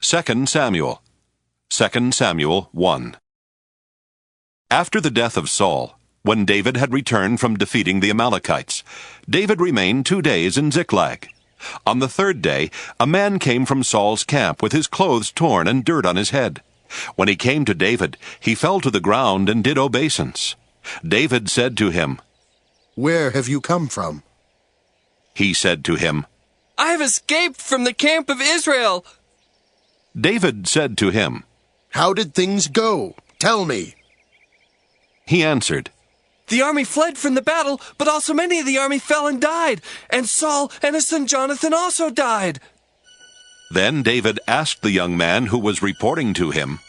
2 Samuel. 2 Samuel 1. After the death of Saul, when David had returned from defeating the Amalekites, David remained 2 days in Ziklag. On the third day, a man came from Saul's camp with his clothes torn and dirt on his head. When he came to David, he fell to the ground and did obeisance. David said to him, "Where have you come from?" He said to him, "I have escaped from the camp of Israel." David said to him, "How did things go? Tell me." He answered, "The army fled from the battle, but also many of the army fell and died, and Saul and his son Jonathan also died." Then David asked the young man who was reporting to him,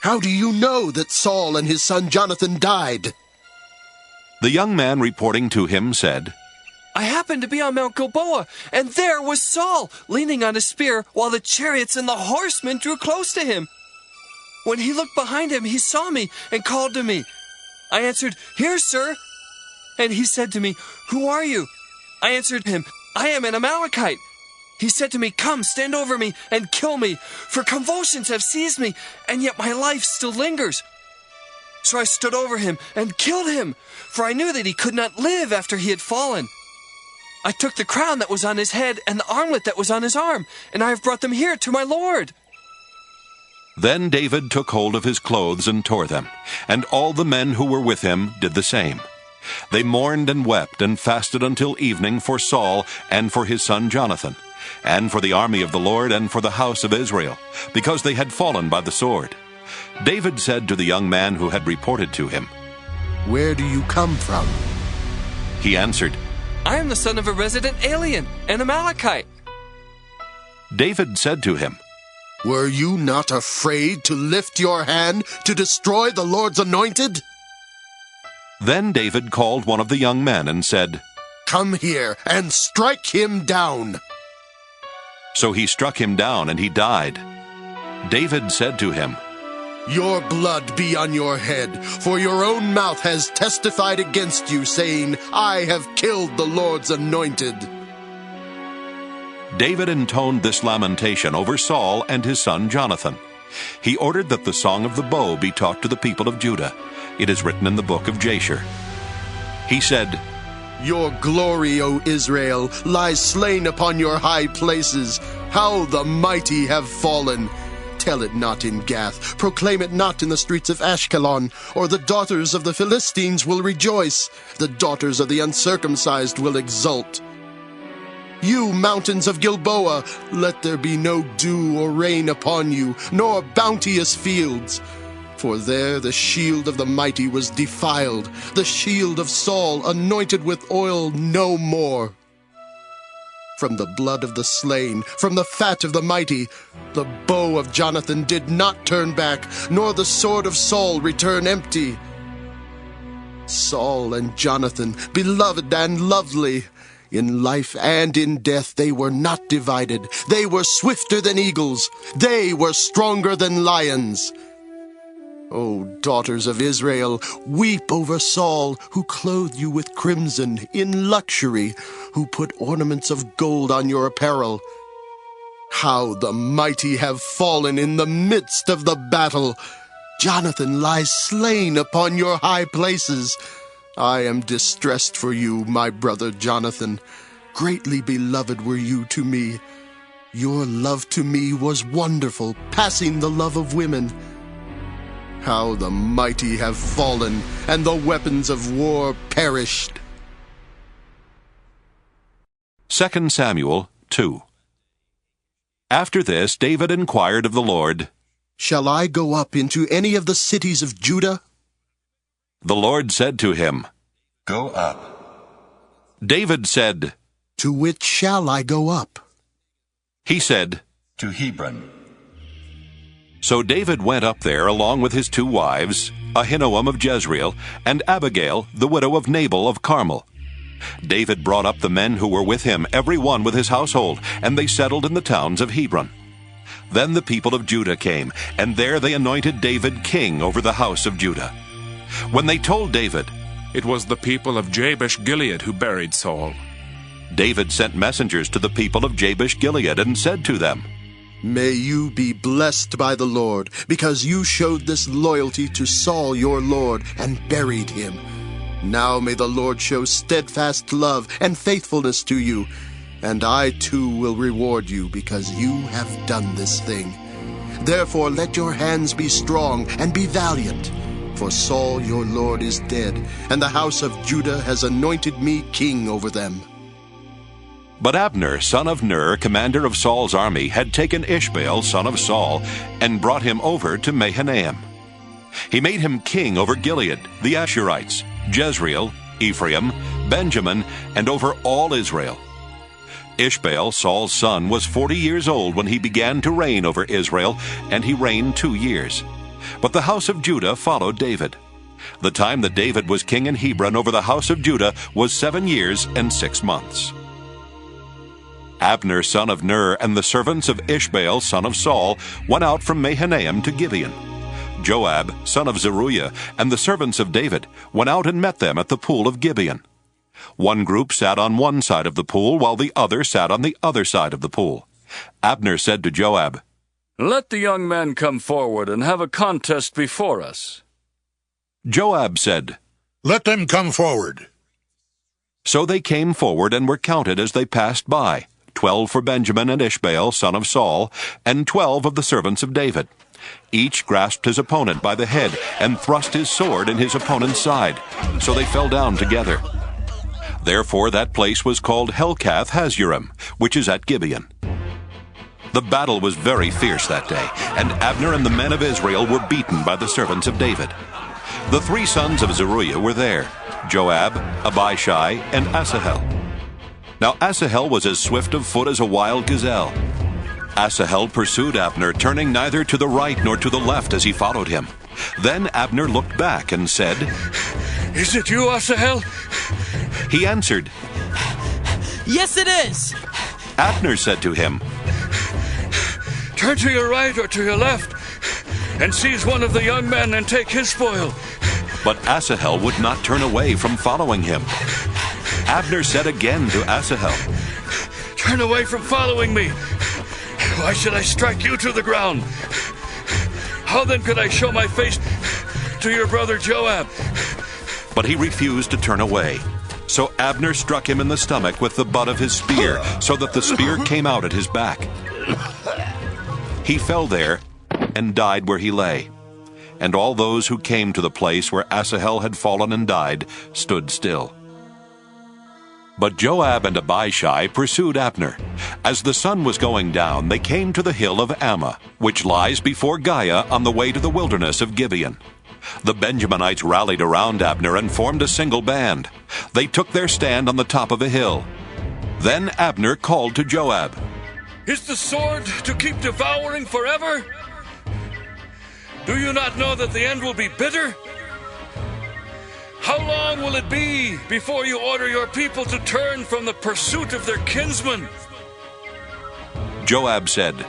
"How do you know that Saul and his son Jonathan died?" The young man reporting to him said, "I happened to be on Mount Gilboa, and there was Saul, leaning on his spear, while the chariots and the horsemen drew close to him. When he looked behind him, he saw me and called to me. I answered, 'Here, sir.' And he said to me, 'Who are you?' I answered him, 'I am an Amalekite.' He said to me, 'Come, stand over me and kill me, for convulsions have seized me, and yet my life still lingers.' So I stood over him and killed him, for I knew that he could not live after he had fallen. I took the crown that was on his head and the armlet that was on his arm, and I have brought them here to my lord." Then David took hold of his clothes and tore them, and all the men who were with him did the same. They mourned and wept and fasted until evening for Saul and for his son Jonathan, and for the army of the Lord and for the house of Israel, because they had fallen by the sword. David said to the young man who had reported to him, "Where do you come from?" He answered, "I am the son of a resident alien, an Amalekite." David said to him, "Were you not afraid to lift your hand to destroy the Lord's anointed?" Then David called one of the young men and said, "Come here and strike him down." So he struck him down and he died. David said to him, "Your blood be on your head, for your own mouth has testified against you, saying, 'I have killed the Lord's anointed.'" David intoned this lamentation over Saul and his son Jonathan. He ordered that the song of the bow be taught to the people of Judah. It is written in the book of Jasher. He said, "Your glory, O Israel, lies slain upon your high places. How the mighty have fallen! Tell it not in Gath, proclaim it not in the streets of Ashkelon, or the daughters of the Philistines will rejoice, the daughters of the uncircumcised will exult. You mountains of Gilboa, let there be no dew or rain upon you, nor bounteous fields. For there the shield of the mighty was defiled, the shield of Saul anointed with oil no more. From the blood of the slain, from the fat of the mighty, the bow of Jonathan did not turn back, nor the sword of Saul return empty. Saul and Jonathan, beloved and lovely, in life and in death they were not divided. They were swifter than eagles. They were stronger than lions. O daughters of Israel, weep over Saul, who clothed you with crimson in luxury, who put ornaments of gold on your apparel. How the mighty have fallen in the midst of the battle! Jonathan lies slain upon your high places. I am distressed for you, my brother Jonathan. Greatly beloved were you to me. Your love to me was wonderful, passing the love of women. How the mighty have fallen, and the weapons of war perished." 2 Samuel 2. After this David inquired of the Lord, "Shall I go up into any of the cities of Judah?" The Lord said to him, "Go up." David said, "To which shall I go up?" He said, To Hebron. So David went up there along with his 2 wives, Ahinoam of Jezreel, and Abigail, the widow of Nabal of Carmel. David brought up the men who were with him, every one with his household, and they settled in the towns of Hebron. Then the people of Judah came, and there they anointed David king over the house of Judah. When they told David, It was the people of Jabesh-Gilead who buried Saul. David sent messengers to the people of Jabesh-Gilead and said to them, May you be blessed by the Lord, because you showed this loyalty to Saul your Lord and buried him. Now may the Lord show steadfast love and faithfulness to you, and I too will reward you because you have done this thing. Therefore let your hands be strong and be valiant, for Saul your Lord is dead, and the house of Judah has anointed me king over them." But Abner, son of Ner, commander of Saul's army, had taken Ishbaal, son of Saul, and brought him over to Mahanaim. He made him king over Gilead, the Ashurites, Jezreel, Ephraim, Benjamin, and over all Israel. Ishbaal, Saul's son, was 40 years old when he began to reign over Israel, and he reigned 2 years. But the house of Judah followed David. The time that David was king in Hebron over the house of Judah was 7 years and 6 months. Abner, son of Ner, and the servants of Ishbaal, son of Saul, went out from Mahanaim to Gibeon. Joab, son of Zeruiah, and the servants of David went out and met them at the pool of Gibeon. One group sat on one side of the pool, while the other sat on the other side of the pool. Abner said to Joab, "Let the young men come forward and have a contest before us." Joab said, "Let them come forward." So they came forward and were counted as they passed by, 12 for Benjamin and Ishbaal, son of Saul, and 12 of the servants of David. Each grasped his opponent by the head and thrust his sword in his opponent's side, so they fell down together. Therefore that place was called Helkath Hazurim, which is at Gibeon. The battle was very fierce that day, and Abner and the men of Israel were beaten by the servants of David. The 3 sons of Zeruiah were there, Joab, Abishai, and Asahel. Now Asahel was as swift of foot as a wild gazelle. Asahel pursued Abner, turning neither to the right nor to the left as he followed him. Then Abner looked back and said, "Is it you, Asahel?" He answered, "Yes, it is." Abner said to him, "Turn to your right or to your left, and seize one of the young men and take his spoil." But Asahel would not turn away from following him. Abner said again to Asahel, "Turn away from following me. Why should I strike you to the ground? How then could I show my face to your brother Joab?" But he refused to turn away. So Abner struck him in the stomach with the butt of his spear, so that the spear came out at his back. He fell there and died where he lay. And all those who came to the place where Asahel had fallen and died stood still. But Joab and Abishai pursued Abner. As the sun was going down, they came to the hill of Ammah, which lies before Giah on the way to the wilderness of Gibeon. The Benjaminites rallied around Abner and formed a single band. They took their stand on the top of a hill. Then Abner called to Joab, "Is the sword to keep devouring forever? Do you not know that the end will be bitter? How long will it be before you order your people to turn from the pursuit of their kinsmen?" Joab said,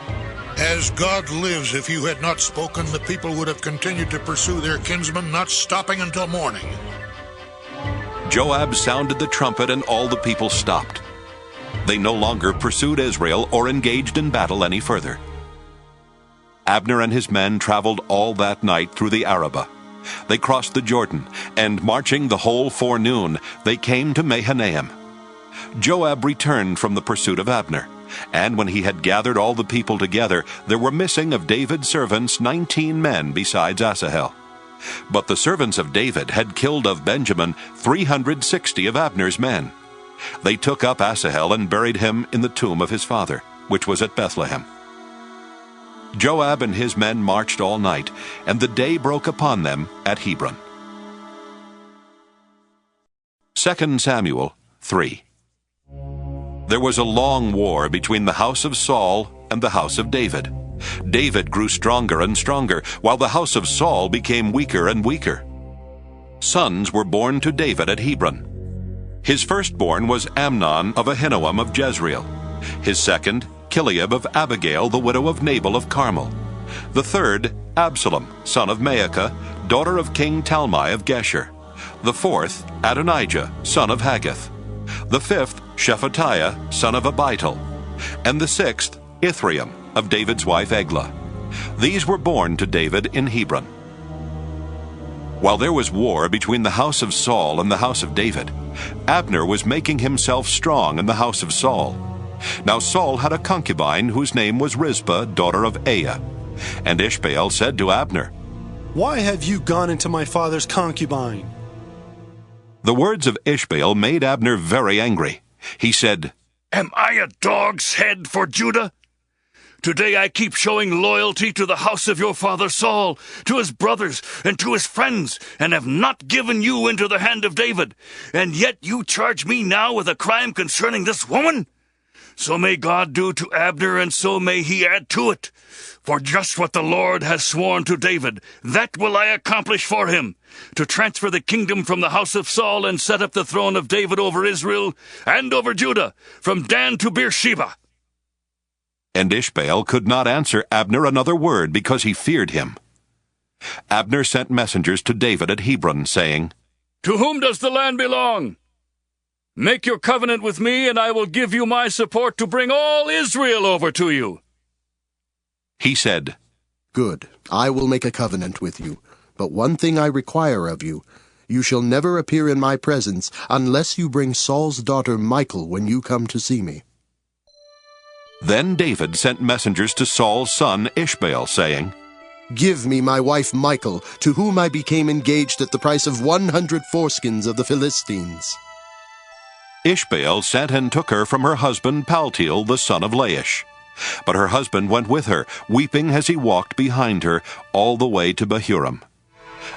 "As God lives, if you had not spoken, the people would have continued to pursue their kinsmen, not stopping until morning." Joab sounded the trumpet, and all the people stopped. They no longer pursued Israel or engaged in battle any further. Abner and his men traveled all that night through the Arabah. They crossed the Jordan, and marching the whole forenoon, they came to Mahanaim. Joab returned from the pursuit of Abner, and when he had gathered all the people together, there were missing of David's servants 19 men besides Asahel. But the servants of David had killed of Benjamin 360 of Abner's men. They took up Asahel and buried him in the tomb of his father, which was at Bethlehem. Joab and his men marched all night, and the day broke upon them at Hebron. 2 Samuel 3. There was a long war between the house of Saul and the house of David. David grew stronger and stronger, while the house of Saul became weaker and weaker. Sons were born to David at Hebron. His firstborn was Amnon of Ahinoam of Jezreel. His second, Chileab of Abigail, the widow of Nabal of Carmel. The third, Absalom, son of Maacah, daughter of King Talmai of Geshur. The fourth, Adonijah, son of Haggith. The fifth, Shephatiah, son of Abital. And the sixth, Ithream, of David's wife Eglah. These were born to David in Hebron. While there was war between the house of Saul and the house of David, Abner was making himself strong in the house of Saul. Now Saul had a concubine whose name was Rizpah, daughter of Aiah. And Ishbaal said to Abner, "Why have you gone into my father's concubine?" The words of Ishbaal made Abner very angry. He said, Am I a dog's head for Judah? Today I keep showing loyalty to the house of your father Saul, to his brothers, and to his friends, and have not given you into the hand of David. And yet you charge me now with a crime concerning this woman? So may God do to Abner, and so may he add to it. For just what the Lord has sworn to David, that will I accomplish for him, to transfer the kingdom from the house of Saul and set up the throne of David over Israel and over Judah, from Dan to Beersheba. And Ishbaal could not answer Abner another word because he feared him. Abner sent messengers to David at Hebron, saying, To whom does the land belong? Make your covenant with me, and I will give you my support to bring all Israel over to you. He said, Good, I will make a covenant with you. But one thing I require of you. You shall never appear in my presence unless you bring Saul's daughter Michal when you come to see me. Then David sent messengers to Saul's son Ishbaal, saying, Give me my wife Michal, to whom I became engaged at the price of 100 foreskins of the Philistines. Ishbaal sent and took her from her husband Paltiel, the son of Laish. But her husband went with her, weeping as he walked behind her, all the way to Bahurim.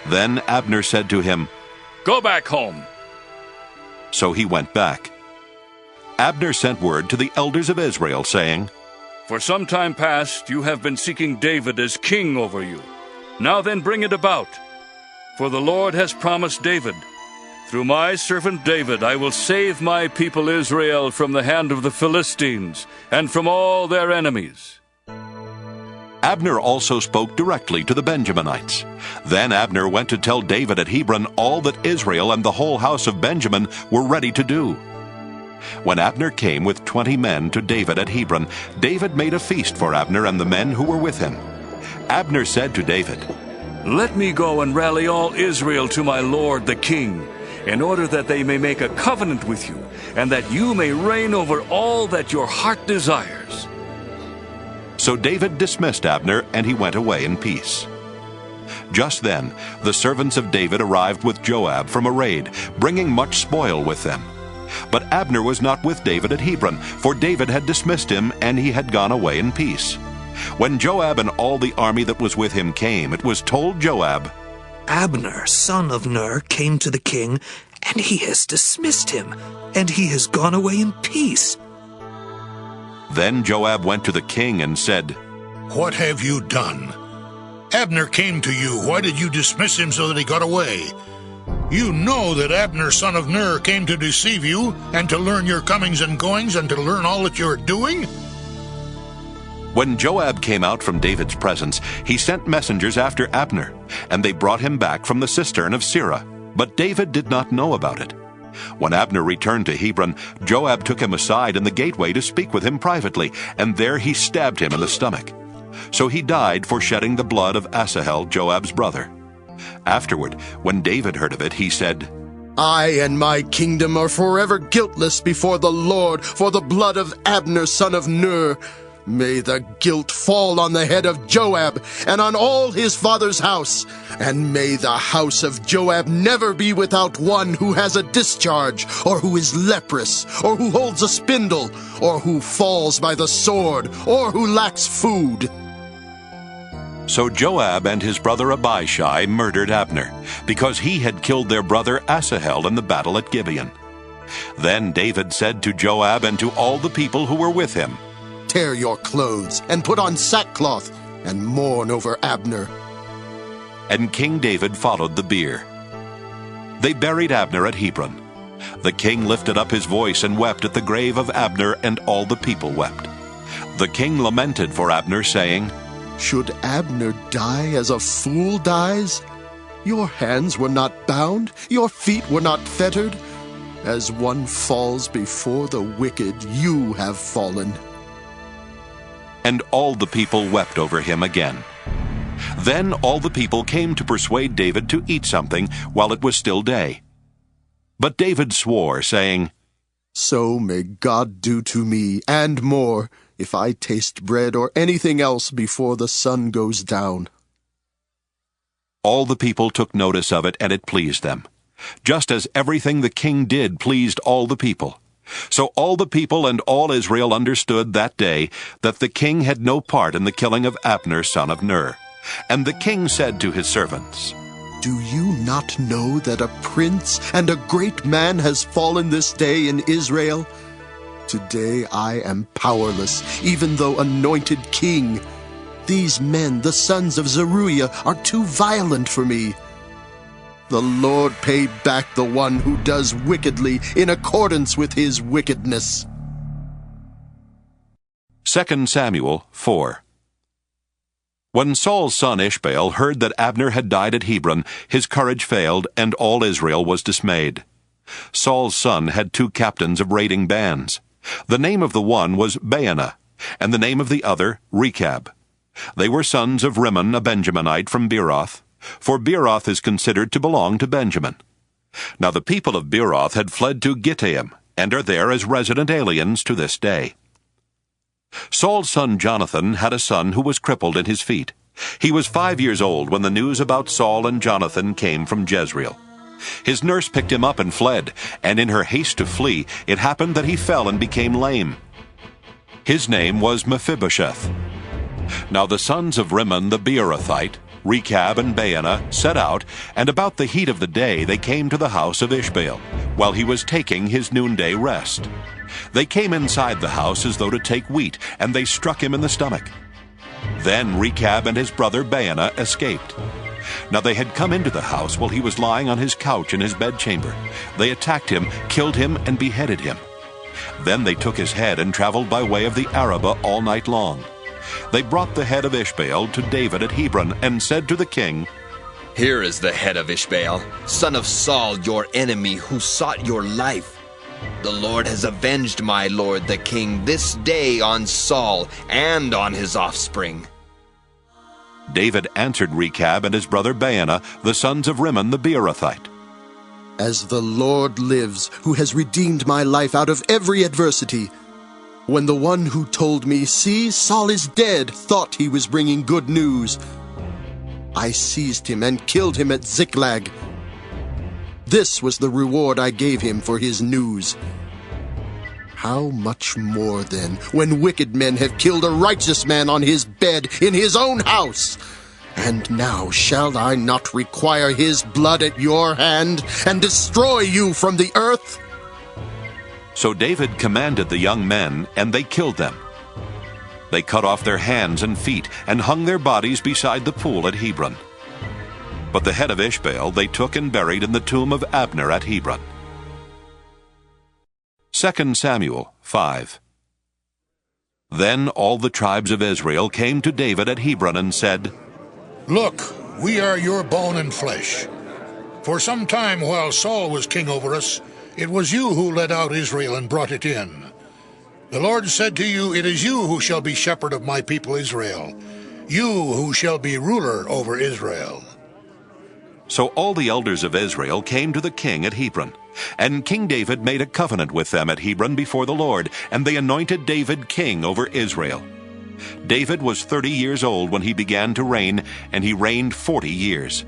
Then Abner said to him, Go back home. So he went back. Abner sent word to the elders of Israel, saying, For some time past you have been seeking David as king over you. Now then bring it about. For the Lord has promised David, Through my servant David I will save my people Israel from the hand of the Philistines and from all their enemies. Abner also spoke directly to the Benjaminites. Then Abner went to tell David at Hebron all that Israel and the whole house of Benjamin were ready to do. When Abner came with 20 men to David at Hebron, David made a feast for Abner and the men who were with him. Abner said to David, Let me go and rally all Israel to my lord the king, in order that they may make a covenant with you, and that you may reign over all that your heart desires. So David dismissed Abner, and he went away in peace. Just then the servants of David arrived with Joab from a raid, bringing much spoil with them. But Abner was not with David at Hebron, for David had dismissed him, and he had gone away in peace. When Joab and all the army that was with him came, it was told Joab, Abner, son of Ner, came to the king, and he has dismissed him, and he has gone away in peace. Then Joab went to the king and said, What have you done? Abner came to you. Why did you dismiss him so that he got away? You know that Abner, son of Ner, came to deceive you, and to learn your comings and goings, and to learn all that you are doing? When Joab came out from David's presence, he sent messengers after Abner, and they brought him back from the cistern of Sirah. But David did not know about it. When Abner returned to Hebron, Joab took him aside in the gateway to speak with him privately, and there he stabbed him in the stomach. So he died for shedding the blood of Asahel, Joab's brother. Afterward, when David heard of it, he said, I and my kingdom are forever guiltless before the Lord for the blood of Abner, son of Ner. May the guilt fall on the head of Joab and on all his father's house, and may the house of Joab never be without one who has a discharge, or who is leprous, or who holds a spindle, or who falls by the sword, or who lacks food. So Joab and his brother Abishai murdered Abner, because he had killed their brother Asahel in the battle at Gibeon. Then David said to Joab and to all the people who were with him, Tear your clothes, and put on sackcloth, and mourn over Abner. And King David followed the bier. They buried Abner at Hebron. The king lifted up his voice and wept at the grave of Abner, and all the people wept. The king lamented for Abner, saying, Should Abner die as a fool dies? Your hands were not bound, your feet were not fettered. As one falls before the wicked, you have fallen. And all the people wept over him again. Then all the people came to persuade David to eat something while it was still day. But David swore, saying, "So may God do to me, and more, if I taste bread or anything else before the sun goes down." All the people took notice of it, and it pleased them, just as everything the king did pleased all the people. So all the people and all Israel understood that day that the king had no part in the killing of Abner son of Ner. And the king said to his servants, "Do you not know that a prince and a great man has fallen this day in Israel? Today I am powerless, even though anointed king. These men, the sons of Zeruiah, are too violent for me. The Lord pay back the one who does wickedly in accordance with his wickedness." 2 Samuel 4. When Saul's son Ishbaal heard that Abner had died at Hebron, his courage failed, and all Israel was dismayed. Saul's son had 2 captains of raiding bands. The name of the one was Baanah, and the name of the other Rechab. They were sons of Rimmon, a Benjaminite from Beeroth, for Beeroth is considered to belong to Benjamin. Now the people of Beeroth had fled to Gittaim, and are there as resident aliens to this day. Saul's son Jonathan had a son who was crippled in his feet. He was 5 years old when the news about Saul and Jonathan came from Jezreel. His nurse picked him up and fled, and in her haste to flee, it happened that he fell and became lame. His name was Mephibosheth. Now the sons of Rimmon the Beerothite, Rechab and Baanah, set out, and about the heat of the day they came to the house of Ishbaal, while he was taking his noonday rest. They came inside the house as though to take wheat, and they struck him in the stomach. Then Rechab and his brother Baanah escaped. Now they had come into the house while he was lying on his couch in his bedchamber. They attacked him, killed him, and beheaded him. Then they took his head and traveled by way of the Arabah all night long. They brought the head of Ishbaal to David at Hebron, and said to the king, "Here is the head of Ishbaal, son of Saul, your enemy, who sought your life. The Lord has avenged my lord the king this day on Saul and on his offspring." David answered Rechab and his brother Baanah, the sons of Rimmon the Beerothite, "As the Lord lives, who has redeemed my life out of every adversity, when the one who told me, 'See, Saul is dead,' thought he was bringing good news, I seized him and killed him at Ziklag. This was the reward I gave him for his news. How much more, then, when wicked men have killed a righteous man on his bed in his own house? And now shall I not require his blood at your hand and destroy you from the earth?" So David commanded the young men, and they killed them. They cut off their hands and feet, and hung their bodies beside the pool at Hebron. But the head of Ishbaal they took and buried in the tomb of Abner at Hebron. 2 Samuel 5. Then all the tribes of Israel came to David at Hebron and said, "Look, we are your bone and flesh. For some time while Saul was king over us, it was you who led out Israel and brought it in. The Lord said to you, 'It is you who shall be shepherd of my people Israel, you who shall be ruler over Israel.'" So all the elders of Israel came to the king at Hebron, and King David made a covenant with them at Hebron before the Lord, and they anointed David king over Israel. David was 30 years old when he began to reign, and he reigned 40 years.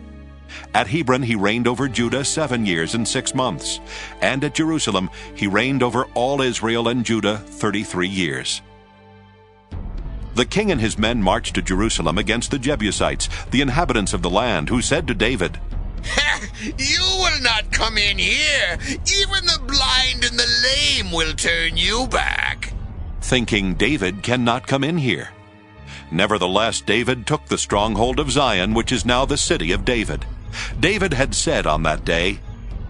At Hebron he reigned over Judah 7 years and 6 months, and at Jerusalem he reigned over all Israel and Judah 33 years. The king and his men marched to Jerusalem against the Jebusites, the inhabitants of the land, who said to David, "You will not come in here. Even the blind and the lame will turn you back." thinking David cannot come in here. Nevertheless, David took the stronghold of Zion, which is now the city of David. David had said on that day,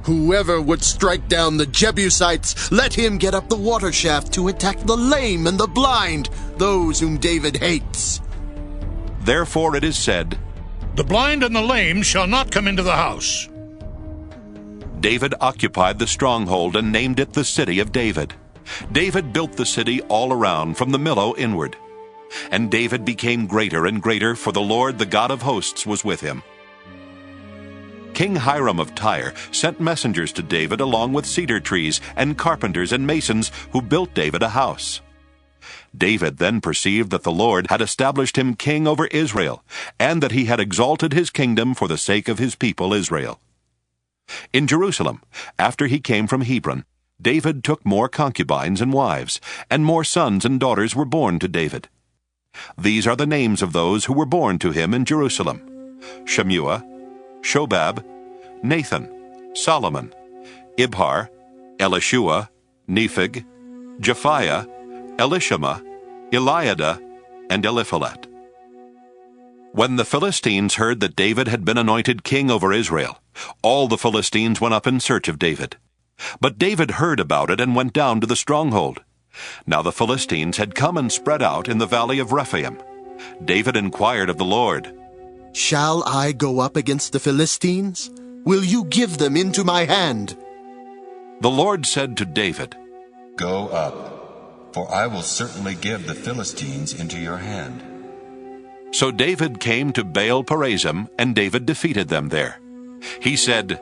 "Whoever would strike down the Jebusites, let him get up the water shaft to attack the lame and the blind, those whom David hates." Therefore it is said, "The blind and the lame shall not come into the house." David occupied the stronghold and named it the city of David. David built the city all around from the Millo inward. And David became greater and greater, for the Lord, the God of hosts, was with him. King Hiram of Tyre sent messengers to David along with cedar trees and carpenters and masons who built David a house. David then perceived that the Lord had established him king over Israel, and that he had exalted his kingdom for the sake of his people Israel. In Jerusalem, after he came from Hebron, David took more concubines and wives, and more sons and daughters were born to David. These are the names of those who were born to him in Jerusalem: Shemua, Shobab, Nathan, Solomon, Ibhar, Elishua, Nepheg, Japhiah, Elishama, Eliada, and Eliphalet. When the Philistines heard that David had been anointed king over Israel, all the Philistines went up in search of David. But David heard about it and went down to the stronghold. Now the Philistines had come and spread out in the valley of Rephaim. David inquired of the Lord, "Shall I go up against the Philistines? Will you give them into my hand?" The Lord said to David, Go up, for I will certainly give the Philistines into your hand. So David came to Baal Perazim, and David defeated them there. He said,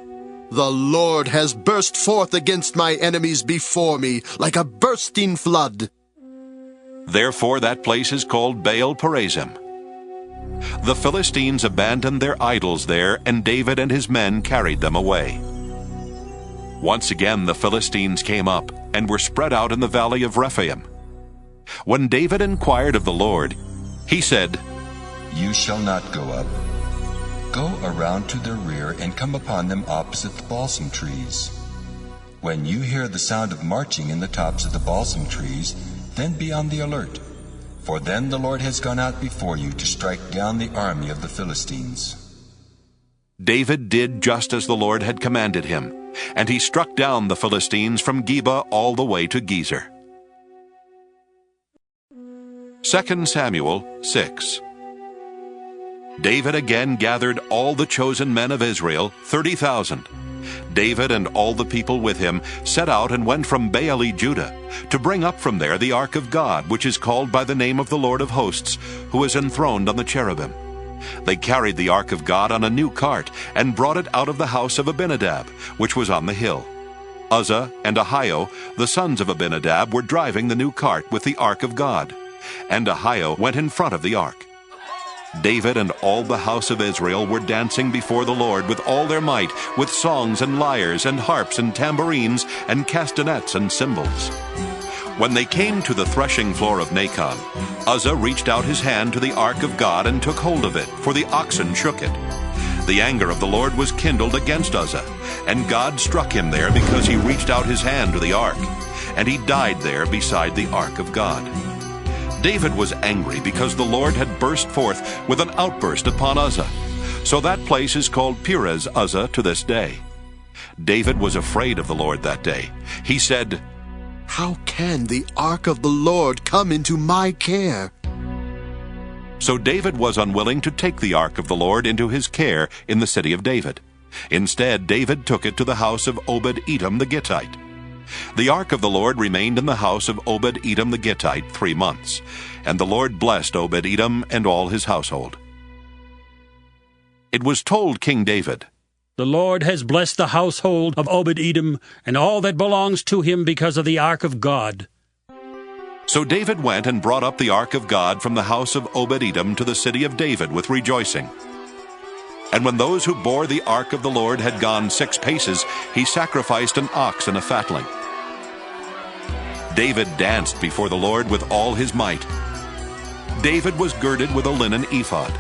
"The Lord has burst forth against my enemies before me like a bursting flood." Therefore that place is called Baal Perazim. The Philistines abandoned their idols there, and David and his men carried them away. Once again the Philistines came up, and were spread out in the valley of Rephaim. When David inquired of the Lord, he said, You shall not go up. Go around to their rear and come upon them opposite the balsam trees. When you hear the sound of marching in the tops of the balsam trees, then be on the alert, for then the Lord has gone out before you to strike down the army of the Philistines. David did just as the Lord had commanded him, and he struck down the Philistines from Geba all the way to Gezer. 2 Samuel 6. David again gathered all the chosen men of Israel, 30,000. David and all the people with him set out and went from Baale, Judah, to bring up from there the ark of God, which is called by the name of the Lord of hosts, who is enthroned on the cherubim. They carried the ark of God on a new cart, and brought it out of the house of Abinadab, which was on the hill. Uzzah and Ahio, the sons of Abinadab, were driving the new cart with the ark of God, and Ahio went in front of the ark. David and all the house of Israel were dancing before the Lord with all their might, with songs and lyres and harps and tambourines and castanets and cymbals. When they came to the threshing floor of Nacon, Uzzah reached out his hand to the ark of God and took hold of it, for the oxen shook it. The anger of the Lord was kindled against Uzzah, and God struck him there because he reached out his hand to the ark, and he died there beside the ark of God. David was angry because the Lord had burst forth with an outburst upon Uzzah. So that place is called Perez Uzzah to this day. David was afraid of the Lord that day. He said, "How can the ark of the Lord come into my care?" So David was unwilling to take the ark of the Lord into his care in the city of David. Instead, David took it to the house of Obed-Edom the Gittite. The ark of the Lord remained in the house of Obed-Edom the Gittite 3 months, and the Lord blessed Obed-Edom and all his household. It was told King David, "The Lord has blessed the household of Obed-Edom and all that belongs to him because of the ark of God." So David went and brought up the ark of God from the house of Obed-Edom to the city of David with rejoicing. And when those who bore the ark of the Lord had gone 6 paces, he sacrificed an ox and a fatling. David danced before the Lord with all his might. David was girded with a linen ephod.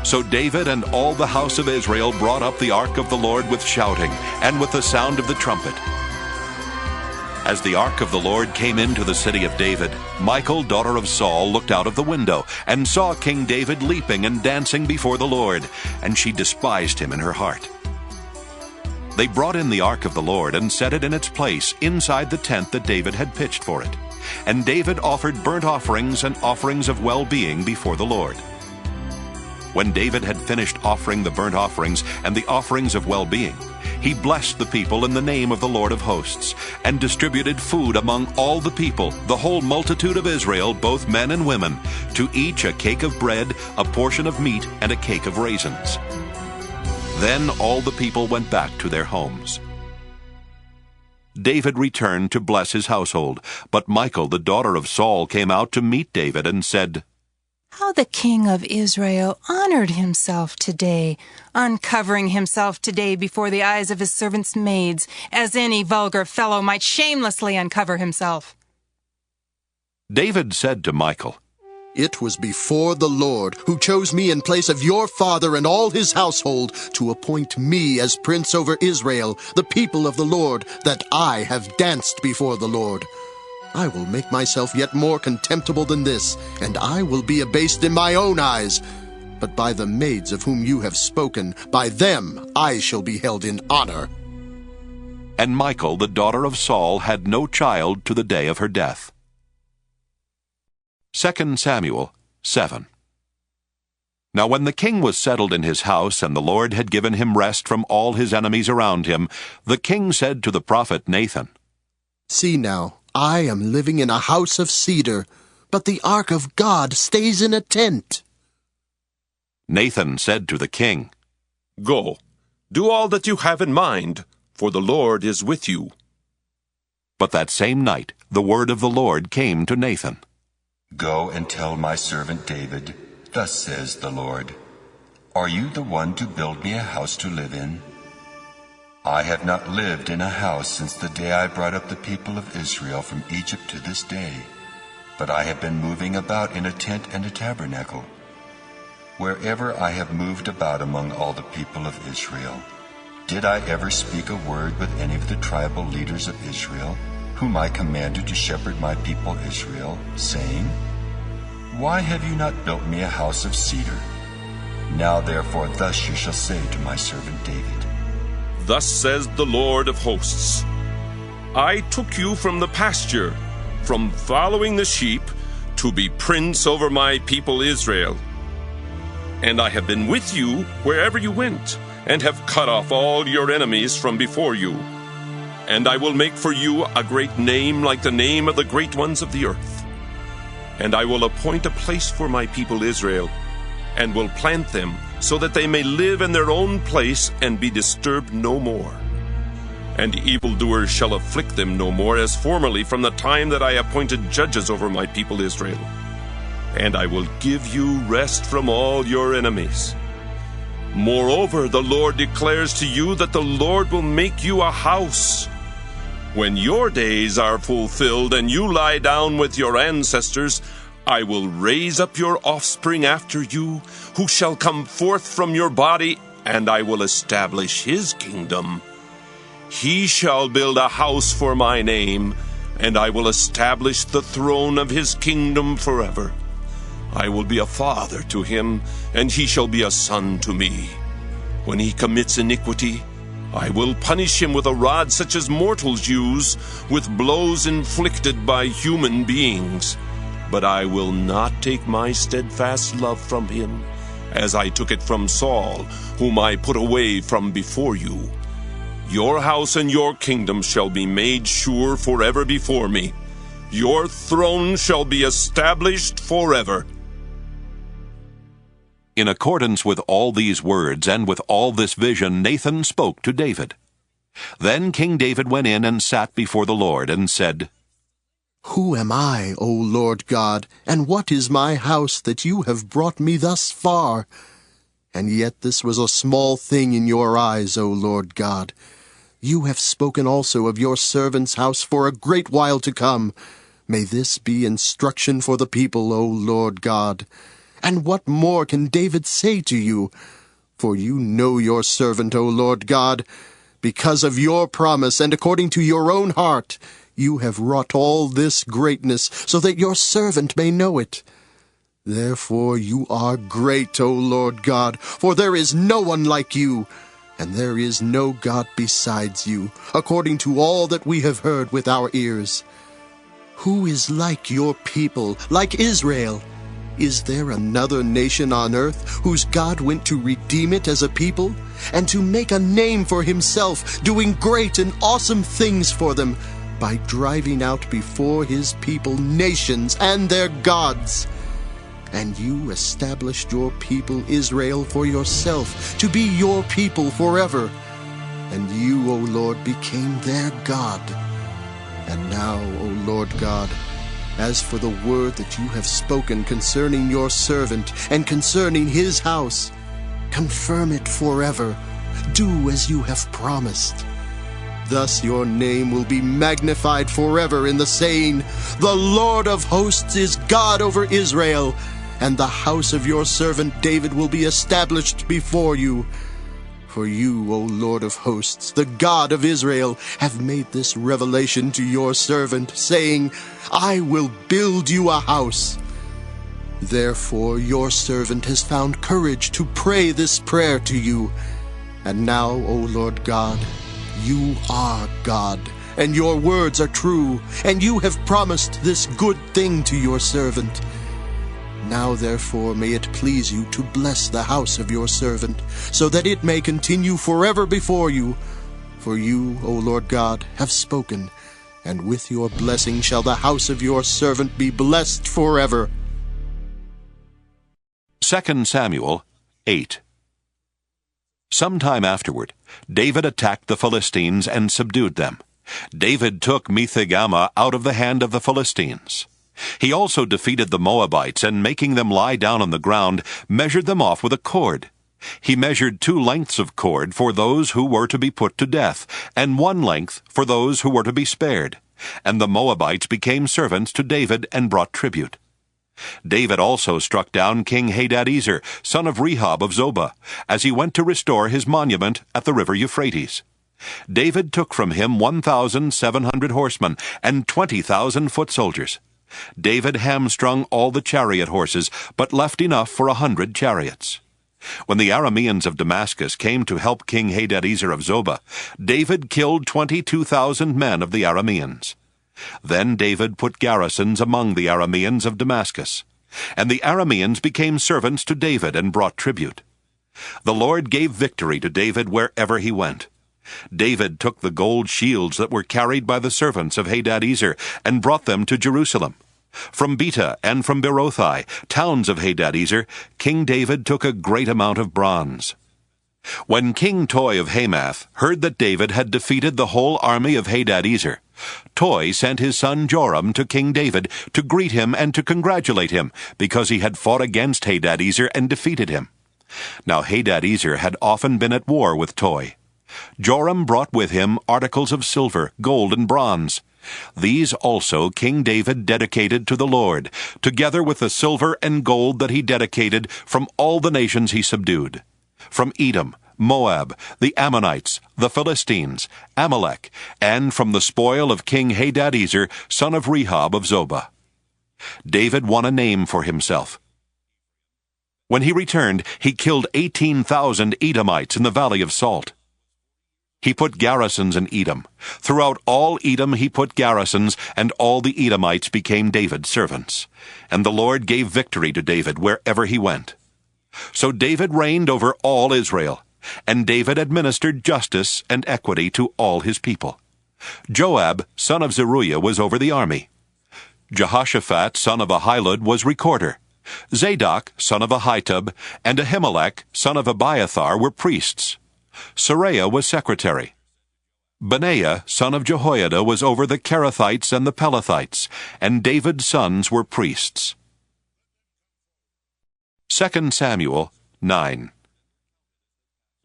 So David and all the house of Israel brought up the ark of the Lord with shouting and with the sound of the trumpet. As the ark of the Lord came into the city of David, Michal, daughter of Saul, looked out of the window and saw King David leaping and dancing before the Lord, and she despised him in her heart. They brought in the ark of the Lord and set it in its place inside the tent that David had pitched for it. And David offered burnt offerings and offerings of well-being before the Lord. When David had finished offering the burnt offerings and the offerings of well-being, he blessed the people in the name of the Lord of hosts, and distributed food among all the people, the whole multitude of Israel, both men and women, to each a cake of bread, a portion of meat, and a cake of raisins. Then all the people went back to their homes. David returned to bless his household, but Michal, the daughter of Saul, came out to meet David and said, "How the king of Israel honored himself today, uncovering himself today before the eyes of his servants' maids, as any vulgar fellow might shamelessly uncover himself." David said to Michal, "It was before the Lord, who chose me in place of your father and all his household, to appoint me as prince over Israel, the people of the Lord, that I have danced before the Lord. I will make myself yet more contemptible than this, and I will be abased in my own eyes. But by the maids of whom you have spoken, by them I shall be held in honor." And Michal, the daughter of Saul, had no child to the day of her death. 2 Samuel 7. Now when the king was settled in his house, and the Lord had given him rest from all his enemies around him, the king said to the prophet Nathan, "See now, I am living in a house of cedar, but the ark of God stays in a tent." Nathan said to the king, "Go, do all that you have in mind, for the Lord is with you." But that same night the word of the Lord came to Nathan. Go and tell my servant David, thus says the Lord, are you the one to build me a house to live in? I have not lived in a house since the day I brought up the people of Israel from Egypt to this day, but I have been moving about in a tent and a tabernacle. Wherever I have moved about among all the people of Israel, did I ever speak a word with any of the tribal leaders of Israel, whom I commanded to shepherd my people Israel, saying, why have you not built me a house of cedar? Now therefore thus you shall say to my servant David, Thus says the Lord of hosts, I took you from the pasture, from following the sheep, to be prince over my people Israel. And I have been with you wherever you went, and have cut off all your enemies from before you. And I will make for you a great name like the name of the great ones of the earth. And I will appoint a place for my people Israel, and will plant them, so that they may live in their own place and be disturbed no more. And evildoers shall afflict them no more, as formerly from the time that I appointed judges over my people Israel. And I will give you rest from all your enemies. Moreover, the Lord declares to you that the Lord will make you a house. When your days are fulfilled and you lie down with your ancestors, I will raise up your offspring after you, who shall come forth from your body, and I will establish his kingdom. He shall build a house for my name, and I will establish the throne of his kingdom forever. I will be a father to him, and he shall be a son to me. When he commits iniquity, I will punish him with a rod such as mortals use, with blows inflicted by human beings. But I will not take my steadfast love from him, as I took it from Saul, whom I put away from before you. Your house and your kingdom shall be made sure forever before me. Your throne shall be established forever. In accordance with all these words and with all this vision, Nathan spoke to David. Then King David went in and sat before the Lord and said, Who am I, O Lord God, and what is my house that you have brought me thus far? And yet this was a small thing in your eyes, O Lord God. You have spoken also of your servant's house for a great while to come. May this be instruction for the people, O Lord God. And what more can David say to you? For you know your servant, O Lord God. Because of your promise and according to your own heart, you have wrought all this greatness, so that your servant may know it. Therefore you are great, O Lord God, for there is no one like you, and there is no God besides you, according to all that we have heard with our ears. Who is like your people, like Israel? Is there another nation on earth whose God went to redeem it as a people and to make a name for himself, doing great and awesome things for them by driving out before his people nations and their gods? And you established your people Israel for yourself, to be your people forever. And you, O Lord, became their God. And now, O Lord God, as for the word that you have spoken concerning your servant and concerning his house, confirm it forever. Do as you have promised. Thus your name will be magnified forever in the saying, "The Lord of hosts is God over Israel, and the house of your servant David will be established before you." For you, O Lord of hosts, the God of Israel, have made this revelation to your servant, saying, "I will build you a house." Therefore your servant has found courage to pray this prayer to you. And now, O Lord God, you are God, and your words are true, and you have promised this good thing to your servant. Now therefore may it please you to bless the house of your servant, so that it may continue forever before you. For you, O Lord God, have spoken, and with your blessing shall the house of your servant be blessed forever. 2 Samuel 8. Some time afterward, David attacked the Philistines and subdued them. David took Methegama out of the hand of the Philistines. He also defeated the Moabites, and making them lie down on the ground, measured them off with a cord. He measured 2 lengths of cord for those who were to be put to death, and 1 length for those who were to be spared. And the Moabites became servants to David and brought tribute. David also struck down King Hadadezer, son of Rehob of Zobah, as he went to restore his monument at the river Euphrates. David took from him 1,700 horsemen and 20,000 foot soldiers. David hamstrung all the chariot horses, but left enough for 100 chariots. When the Arameans of Damascus came to help King Hadadezer of Zobah, David killed 22,000 men of the Arameans. Then David put garrisons among the Arameans of Damascus, and the Arameans became servants to David and brought tribute. The Lord gave victory to David wherever he went. David took the gold shields that were carried by the servants of Hadadezer and brought them to Jerusalem. From Beta and from Berothai, towns of Hadadezer, King David took a great amount of bronze. When King Toi of Hamath heard that David had defeated the whole army of Hadadezer, Toi sent his son Joram to King David to greet him and to congratulate him, because he had fought against Hadadezer and defeated him. Now Hadadezer had often been at war with Toi. Joram brought with him articles of silver, gold, and bronze. These also King David dedicated to the Lord, together with the silver and gold that he dedicated from all the nations he subdued, from Edom, Moab, the Ammonites, the Philistines, Amalek, and from the spoil of King Hadadezer, son of Rehob of Zobah. David won a name for himself. When he returned, he killed 18,000 Edomites in the Valley of Salt. He put garrisons in Edom. Throughout all Edom he put garrisons, and all the Edomites became David's servants. And the Lord gave victory to David wherever he went. So David reigned over all Israel, and David administered justice and equity to all his people. Joab, son of Zeruiah, was over the army. Jehoshaphat, son of Ahilud, was recorder. Zadok, son of Ahitub, and Ahimelech, son of Abiathar, were priests. Seraiah was secretary. Benaiah, son of Jehoiada, was over the Kerethites and the Pelethites, and David's sons were priests. 2 Samuel 9.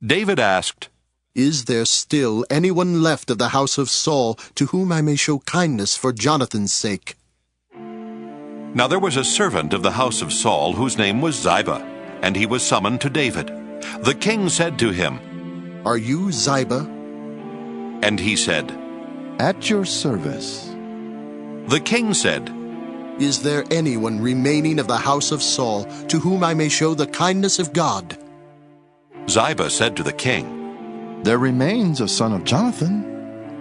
David asked, "Is there still anyone left of the house of Saul to whom I may show kindness for Jonathan's sake?" Now there was a servant of the house of Saul whose name was Ziba, and he was summoned to David. The king said to him, "Are you Ziba?" And he said, "At your service." The king said, "Is there anyone remaining of the house of Saul to whom I may show the kindness of God?" Ziba said to the king, "There remains a son of Jonathan.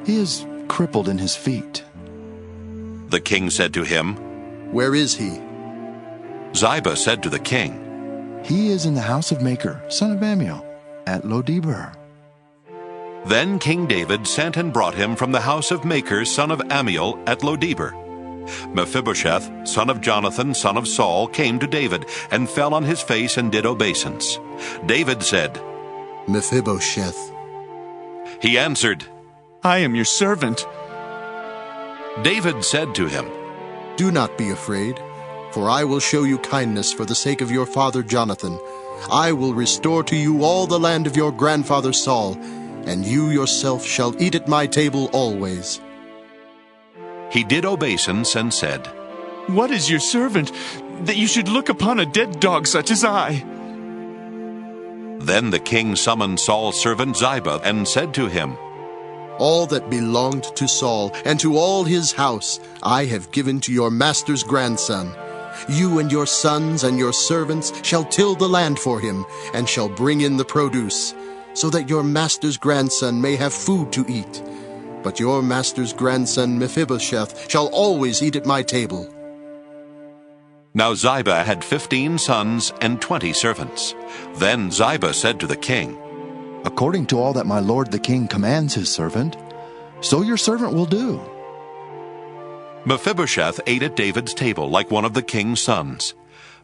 He is crippled in his feet." The king said to him, "Where is he?" Ziba said to the king, He is in the house of Maker, son of Ammiel, at Lo-debar. Then King David sent and brought him from the house of Maker, son of Ammiel, at Lo-debar. Mephibosheth, son of Jonathan, son of Saul, came to David, and fell on his face and did obeisance. David said, Mephibosheth. He answered, I am your servant. David said to him, Do not be afraid, for I will show you kindness for the sake of your father Jonathan. I will restore to you all the land of your grandfather Saul, and you yourself shall eat at my table always. He did obeisance and said, What is your servant, that you should look upon a dead dog such as I? Then the king summoned Saul's servant Ziba and said to him, All that belonged to Saul and to all his house I have given to your master's grandson. You and your sons and your servants shall till the land for him, and shall bring in the produce, so that your master's grandson may have food to eat. But your master's grandson Mephibosheth shall always eat at my table. Now Ziba had 15 sons and 20 servants. Then Ziba said to the king, According to all that my lord the king commands his servant, so your servant will do. Mephibosheth ate at David's table like one of the king's sons.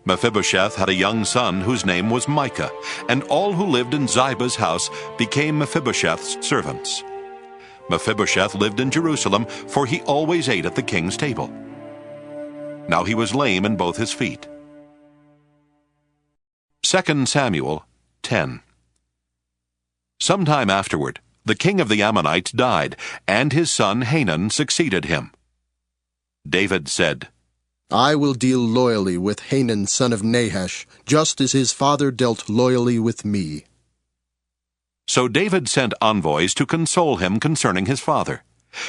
Mephibosheth had a young son whose name was Micah, and all who lived in Ziba's house became Mephibosheth's servants. Mephibosheth lived in Jerusalem, for he always ate at the king's table. Now he was lame in both his feet. 2 Samuel 10. Sometime afterward, the king of the Ammonites died, and his son Hanun succeeded him. David said, I will deal loyally with Hanun son of Nahash, just as his father dealt loyally with me. So David sent envoys to console him concerning his father.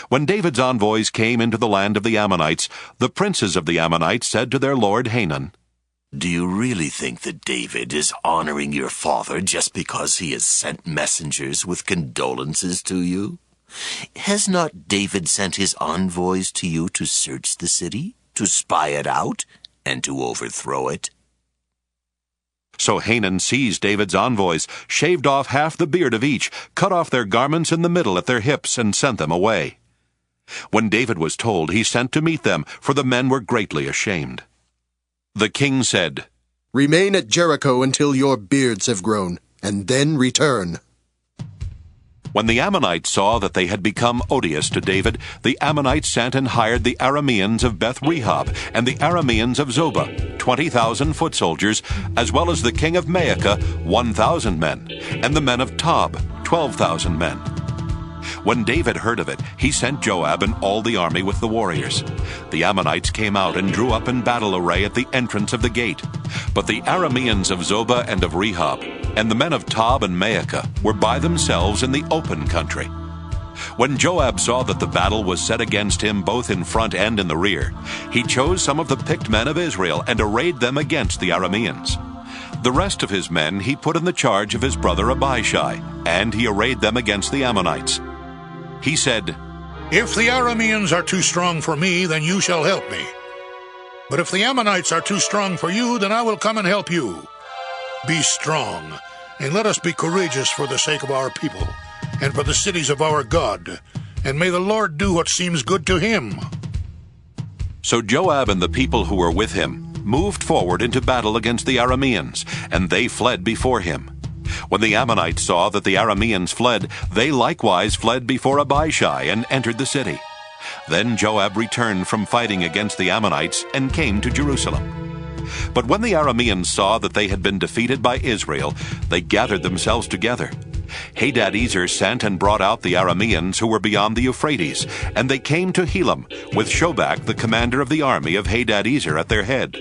When David's envoys came into the land of the Ammonites, the princes of the Ammonites said to their lord Hanun, Do you really think that David is honoring your father just because he has sent messengers with condolences to you? Has not David sent his envoys to you to search the city, to spy it out, and to overthrow it? So Hanun seized David's envoys, shaved off half the beard of each, cut off their garments in the middle at their hips, and sent them away. When David was told, he sent to meet them, for the men were greatly ashamed. The king said, Remain at Jericho until your beards have grown, and then return. When the Ammonites saw that they had become odious to David, the Ammonites sent and hired the Arameans of Beth-rehob and the Arameans of Zobah, 20,000 foot soldiers, as well as the king of Maacah, 1,000 men, and the men of Tob, 12,000 men. When David heard of it, he sent Joab and all the army with the warriors. The Ammonites came out and drew up in battle array at the entrance of the gate. But the Arameans of Zobah and of Rehob, and the men of Tob and Maacah, were by themselves in the open country. When Joab saw that the battle was set against him both in front and in the rear, he chose some of the picked men of Israel and arrayed them against the Arameans. The rest of his men he put in the charge of his brother Abishai, and he arrayed them against the Ammonites. He said, If the Arameans are too strong for me, then you shall help me. But if the Ammonites are too strong for you, then I will come and help you. Be strong, and let us be courageous for the sake of our people, and for the cities of our God, and may the Lord do what seems good to him. So Joab and the people who were with him moved forward into battle against the Arameans, and they fled before him. When the Ammonites saw that the Arameans fled, they likewise fled before Abishai and entered the city. Then Joab returned from fighting against the Ammonites and came to Jerusalem. But when the Arameans saw that they had been defeated by Israel, they gathered themselves together. Hadadezer sent and brought out the Arameans who were beyond the Euphrates, and they came to Helam, with Shobak, the commander of the army of Hadadezer, at their head.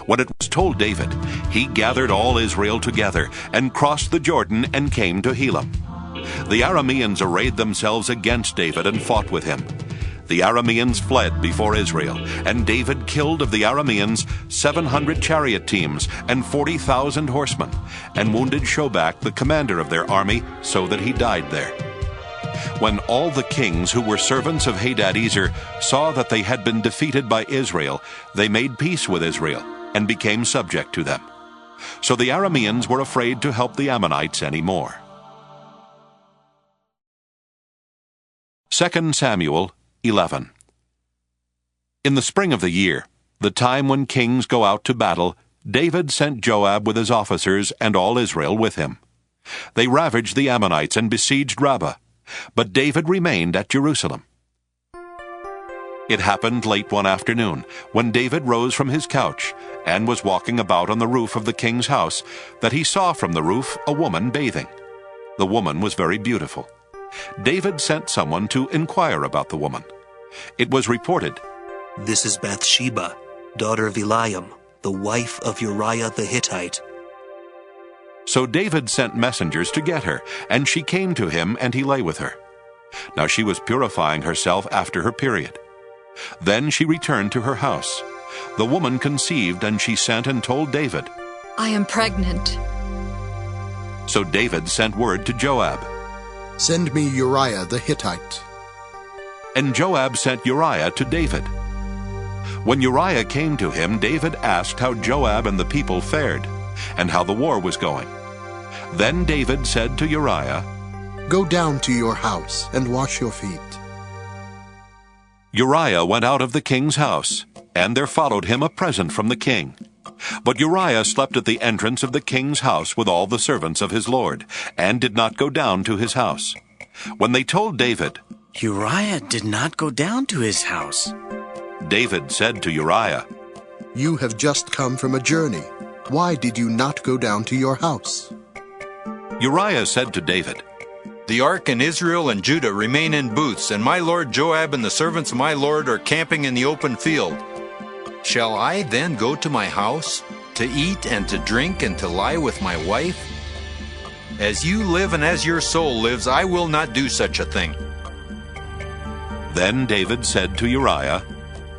When it was told David, he gathered all Israel together, and crossed the Jordan, and came to Helam. The Arameans arrayed themselves against David and fought with him. The Arameans fled before Israel, and David killed of the Arameans 700 chariot teams and 40,000 horsemen, and wounded Shobak, the commander of their army, so that he died there. When all the kings who were servants of Hadadezer saw that they had been defeated by Israel, they made peace with Israel. and became subject to them. So the Arameans were afraid to help the Ammonites anymore. 2 Samuel 11. In the spring of the year, the time when kings go out to battle, David sent Joab with his officers and all Israel with him. They ravaged the Ammonites and besieged Rabbah, but David remained at Jerusalem. It happened late one afternoon, when David rose from his couch and was walking about on the roof of the king's house, that he saw from the roof a woman bathing. The woman was very beautiful. David sent someone to inquire about the woman. It was reported, "This is Bathsheba, daughter of Eliam, the wife of Uriah the Hittite." So David sent messengers to get her, and she came to him, and he lay with her. Now she was purifying herself after her period. Then she returned to her house. The woman conceived, and she sent and told David, "I am pregnant." So David sent word to Joab, "Send me Uriah the Hittite." And Joab sent Uriah to David. When Uriah came to him, David asked how Joab and the people fared, and how the war was going. Then David said to Uriah, "Go down to your house and wash your feet." Uriah went out of the king's house, and there followed him a present from the king. But Uriah slept at the entrance of the king's house with all the servants of his lord, and did not go down to his house. When they told David, "Uriah did not go down to his house," David said to Uriah, "You have just come from a journey. Why did you not go down to your house?" Uriah said to David, "The ark and Israel and Judah remain in booths, and my lord Joab and the servants of my lord are camping in the open field. Shall I then go to my house, to eat and to drink and to lie with my wife? As you live and as your soul lives, I will not do such a thing." Then David said to Uriah,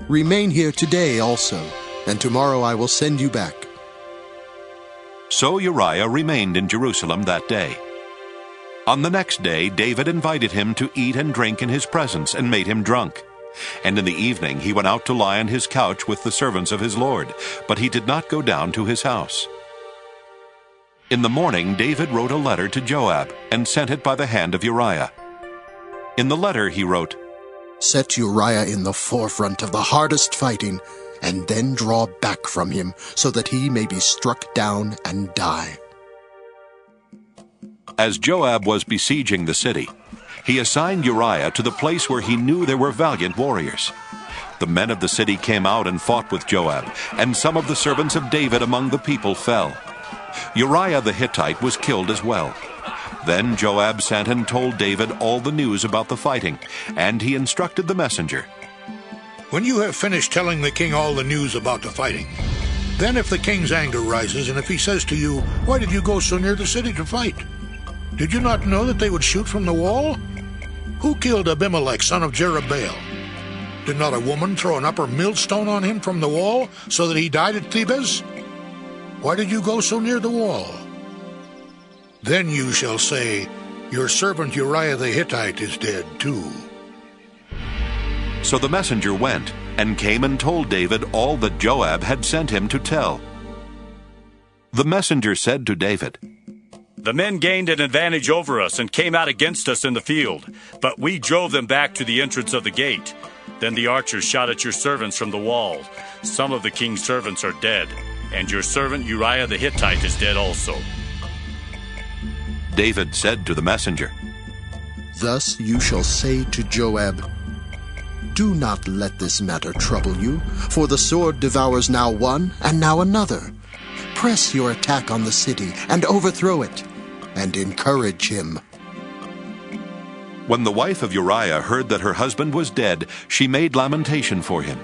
"Remain here today also, and tomorrow I will send you back." So Uriah remained in Jerusalem that day. On the next day, David invited him to eat and drink in his presence, and made him drunk. And in the evening he went out to lie on his couch with the servants of his lord, but he did not go down to his house. In the morning David wrote a letter to Joab, and sent it by the hand of Uriah. In the letter he wrote, "Set Uriah in the forefront of the hardest fighting, and then draw back from him, so that he may be struck down and die." As Joab was besieging the city, he assigned Uriah to the place where he knew there were valiant warriors. The men of the city came out and fought with Joab, and some of the servants of David among the people fell. Uriah the Hittite was killed as well. Then Joab sent and told David all the news about the fighting, and he instructed the messenger, "When you have finished telling the king all the news about the fighting, then if the king's anger rises, and if he says to you, 'Why did you go so near the city to fight? Did you not know that they would shoot from the wall? Who killed Abimelech, son of Jerubbaal? Did not a woman throw an upper millstone on him from the wall, so that he died at Thebez? Why did you go so near the wall?' Then you shall say, 'Your servant Uriah the Hittite is dead too.'" So the messenger went, and came and told David all that Joab had sent him to tell. The messenger said to David, "The men gained an advantage over us and came out against us in the field, but we drove them back to the entrance of the gate. Then the archers shot at your servants from the wall. Some of the king's servants are dead, and your servant Uriah the Hittite is dead also." David said to the messenger, "Thus you shall say to Joab, 'Do not let this matter trouble you, for the sword devours now one and now another. Press your attack on the city and overthrow it, and encourage him.'" When the wife of Uriah heard that her husband was dead, she made lamentation for him.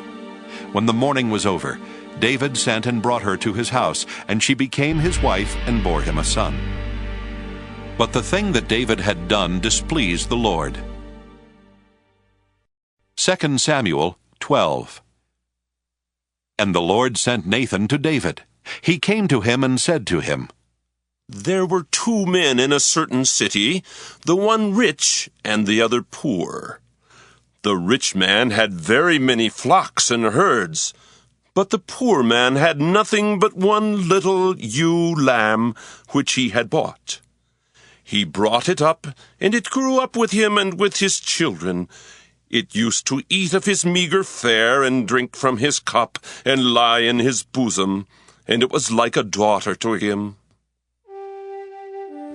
When the mourning was over, David sent and brought her to his house, and she became his wife and bore him a son. But the thing that David had done displeased the Lord. 2 Samuel 12. And the Lord sent Nathan to David. He came to him and said to him, "There were 2 men in a certain city, the one rich and the other poor. The rich man had very many flocks and herds, But the poor man had nothing but one little ewe lamb which he had bought. He brought it up, and it grew up with him and with his children. It used to eat of his meager fare, and drink from his cup, and lie in his bosom, and it was like a daughter to him.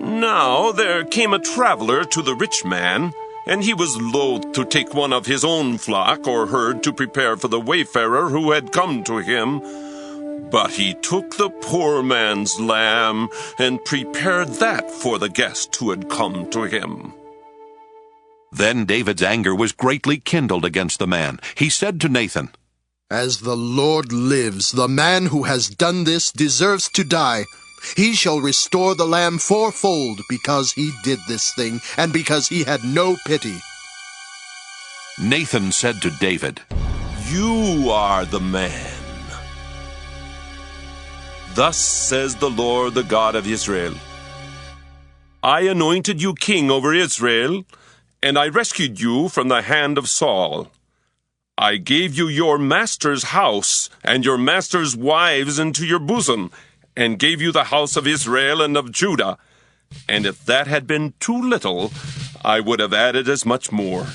Now there came a traveler to the rich man, and he was loath to take one of his own flock or herd to prepare for the wayfarer who had come to him. But he took the poor man's lamb and prepared that for the guest who had come to him. Then David's anger was greatly kindled against the man. He said to Nathan, "As the Lord lives, the man who has done this deserves to die. He shall restore the lamb fourfold because he did this thing, and because he had no pity." Nathan said to David, "You are the man. Thus says the Lord, the God of Israel, I anointed you king over Israel, and I rescued you from the hand of Saul. I gave you your master's house and your master's wives into your bosom, and gave you the house of Israel and of Judah. And if that had been too little, I would have added as much more.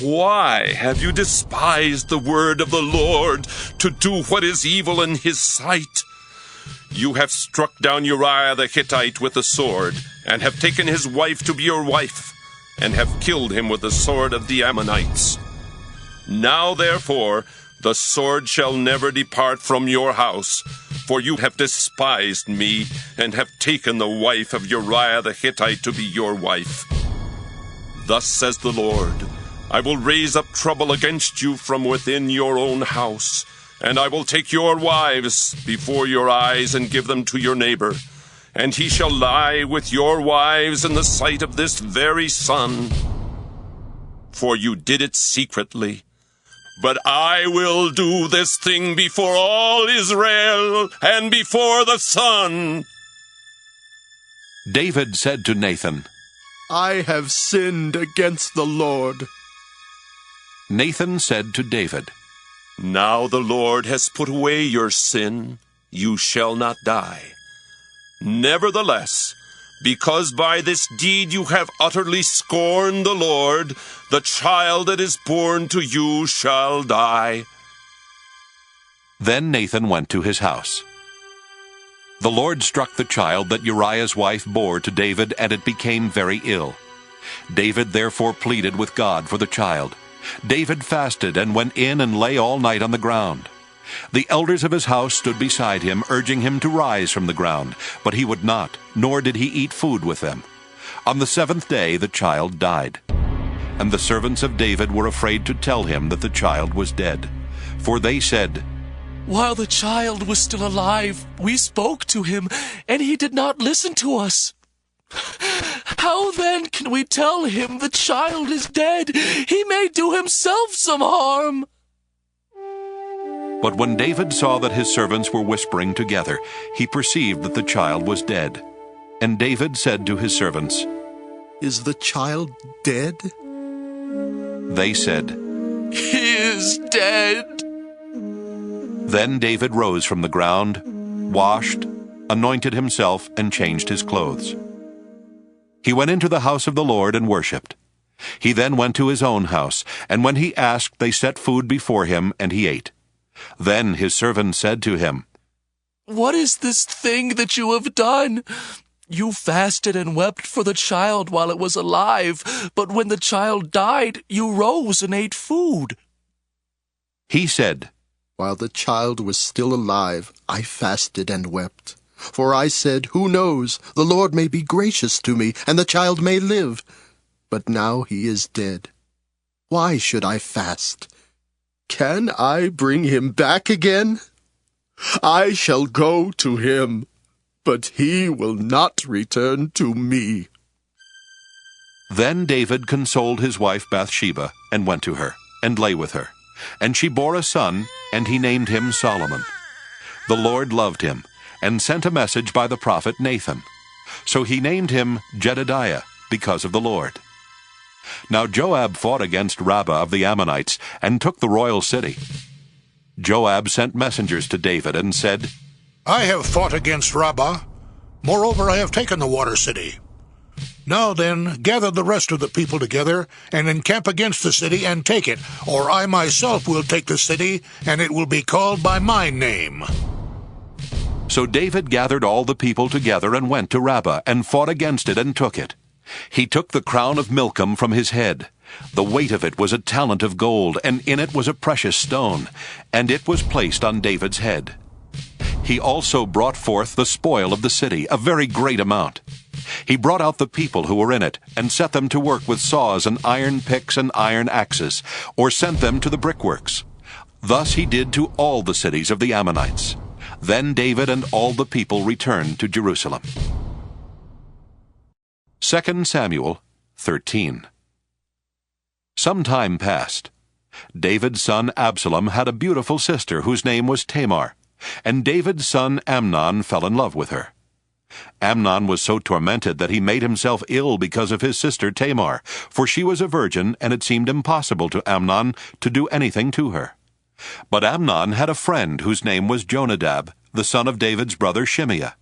Why have you despised the word of the Lord to do what is evil in his sight? You have struck down Uriah the Hittite with the sword, and have taken his wife to be your wife, and have killed him with the sword of the Ammonites. Now therefore the sword shall never depart from your house, for you have despised me, and have taken the wife of Uriah the Hittite to be your wife. Thus says the Lord, I will raise up trouble against you from within your own house, and I will take your wives before your eyes and give them to your neighbor, and he shall lie with your wives in the sight of this very sun. For you did it secretly. But I will do this thing before all Israel and before the sun." David said to Nathan, "I have sinned against the Lord." Nathan said to David, "Now the Lord has put away your sin. You shall not die. Nevertheless, because by this deed you have utterly scorned the Lord, the child that is born to you shall die." Then Nathan went to his house. The Lord struck the child that Uriah's wife bore to David, and it became very ill. David therefore pleaded with God for the child. David fasted and went in and lay all night on the ground. The elders of his house stood beside him, urging him to rise from the ground, but he would not, nor did he eat food with them. On the seventh day the child died. And the servants of David were afraid to tell him that the child was dead. For they said, "While the child was still alive, we spoke to him, and he did not listen to us. How then can we tell him the child is dead? He may do himself some harm." But when David saw that his servants were whispering together, he perceived that the child was dead. And David said to his servants, "Is the child dead?" They said, "He is dead." Then David rose from the ground, washed, anointed himself, and changed his clothes. He went into the house of the Lord and worshipped. He then went to his own house, and when he asked, they set food before him, and he ate. Then his servant said to him, "What is this thing that you have done? You fasted and wept for the child while it was alive, but when the child died, you rose and ate food." He said, "While the child was still alive, I fasted and wept. For I said, who knows, the Lord may be gracious to me, and the child may live. But now he is dead. Why should I fast? Can I bring him back again? I shall go to him, but he will not return to me." Then David consoled his wife Bathsheba, and went to her, and lay with her. And she bore a son, and he named him Solomon. The Lord loved him, and sent a message by the prophet Nathan. So he named him Jedediah, because of the Lord. Now Joab fought against Rabbah of the Ammonites, and took the royal city. Joab sent messengers to David and said, I have fought against Rabbah. Moreover, I have taken the water city. Now then, gather the rest of the people together, and encamp against the city, and take it, or I myself will take the city, and it will be called by my name. So David gathered all the people together and went to Rabbah, and fought against it and took it. He took the crown of Milcom from his head. The weight of it was a talent of gold, and in it was a precious stone, and it was placed on David's head. He also brought forth the spoil of the city, a very great amount. He brought out the people who were in it, and set them to work with saws and iron picks and iron axes, or sent them to the brickworks. Thus he did to all the cities of the Ammonites. Then David and all the people returned to Jerusalem. 2 Samuel 13. Some time passed. David's son Absalom had a beautiful sister whose name was Tamar, and David's son Amnon fell in love with her. Amnon was so tormented that he made himself ill because of his sister Tamar, for she was a virgin, and it seemed impossible to Amnon to do anything to her. But Amnon had a friend whose name was Jonadab, the son of David's brother Shimeah,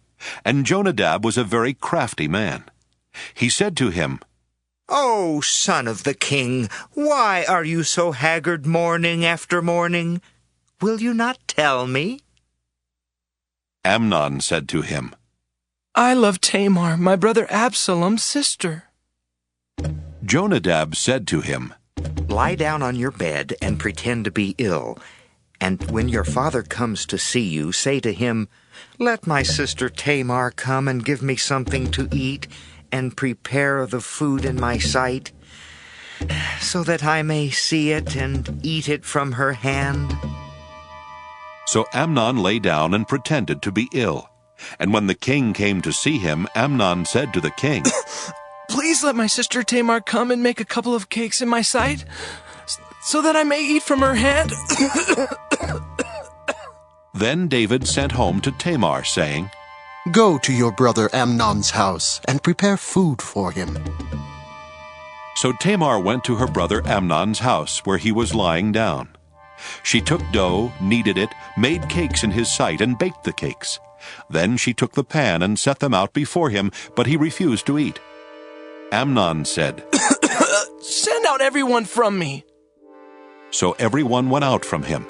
and Jonadab was a very crafty man. He said to him, "O son of the king, why are you so haggard morning after morning? Will you not tell me?" Amnon said to him, I love Tamar, my brother Absalom's sister. Jonadab said to him, "Lie down on your bed and pretend to be ill. And when your father comes to see you, say to him, 'Let my sister Tamar come and give me something to eat, and prepare the food in my sight, so that I may see it and eat it from her hand.'" So Amnon lay down and pretended to be ill. And when the king came to see him, Amnon said to the king, Please let my sister Tamar come and make a couple of cakes in my sight, so that I may eat from her hand. Then David sent home to Tamar, saying, Go to your brother Amnon's house and prepare food for him. So Tamar went to her brother Amnon's house, where he was lying down. She took dough, kneaded it, made cakes in his sight, and baked the cakes. Then she took the pan and set them out before him, but he refused to eat. Amnon said, Send out everyone from me. So everyone went out from him.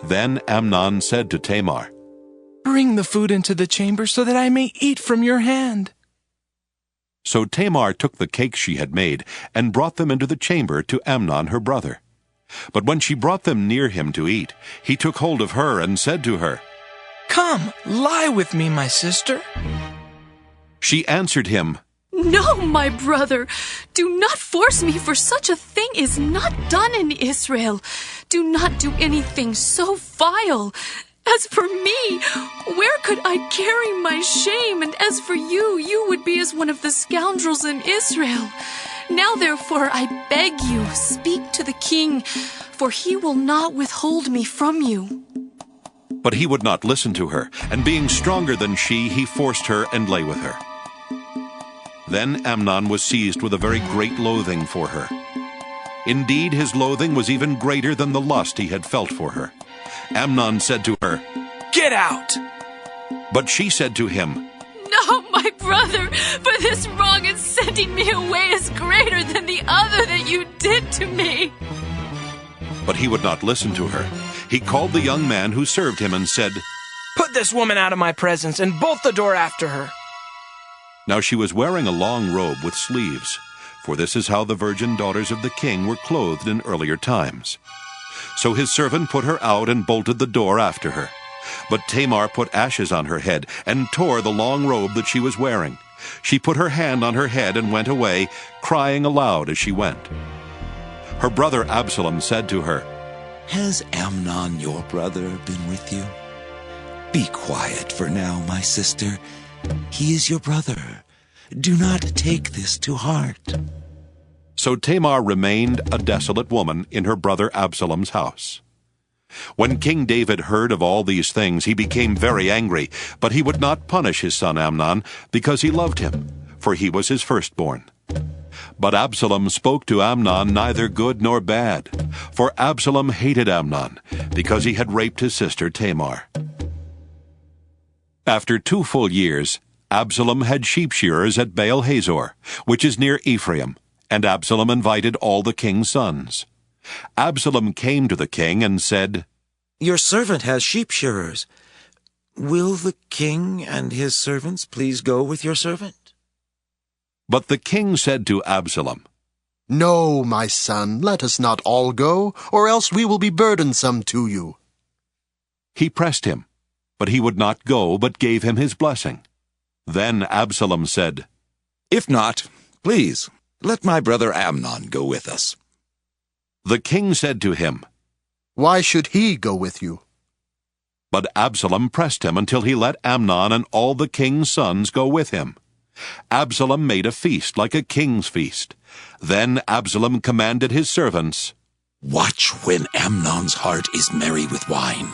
Then Amnon said to Tamar, Bring the food into the chamber so that I may eat from your hand. So Tamar took the cakes she had made and brought them into the chamber to Amnon her brother. But when she brought them near him to eat, he took hold of her and said to her, Come, lie with me, my sister. She answered him, No, my brother, do not force me, for such a thing is not done in Israel. Do not do anything so vile. As for me, where could I carry my shame? And as for you, you would be as one of the scoundrels in Israel. Now, therefore, I beg you, speak to the king, for he will not withhold me from you. But he would not listen to her, and being stronger than she, he forced her and lay with her. Then Amnon was seized with a very great loathing for her. Indeed, his loathing was even greater than the lust he had felt for her. Amnon said to her, Get out! But she said to him, No, my brother, for this wrong in sending me away is greater than the other that you did to me. But he would not listen to her. He called the young man who served him and said, Put this woman out of my presence and bolt the door after her. Now she was wearing a long robe with sleeves, for this is how the virgin daughters of the king were clothed in earlier times. So his servant put her out and bolted the door after her. But Tamar put ashes on her head and tore the long robe that she was wearing. She put her hand on her head and went away, crying aloud as she went. Her brother Absalom said to her, Has Amnon your brother been with you? Be quiet for now, my sister. He is your brother. Do not take this to heart. So Tamar remained a desolate woman in her brother Absalom's house. When King David heard of all these things, he became very angry, but he would not punish his son Amnon, because he loved him, for he was his firstborn. But Absalom spoke to Amnon neither good nor bad, for Absalom hated Amnon, because he had raped his sister Tamar. After 2 full years, Absalom had sheep shearers at Baal-Hazor, which is near Ephraim, and Absalom invited all the king's sons. Absalom came to the king and said, "Your servant has sheep shearers. Will the king and his servants please go with your servant?" But the king said to Absalom, "No, my son, let us not all go, or else we will be burdensome to you." He pressed him, but he would not go, but gave him his blessing. Then Absalom said, "If not, please, let my brother Amnon go with us." The king said to him, "Why should he go with you?" But Absalom pressed him until he let Amnon and all the king's sons go with him. Absalom made a feast like a king's feast. Then Absalom commanded his servants, "Watch when Amnon's heart is merry with wine,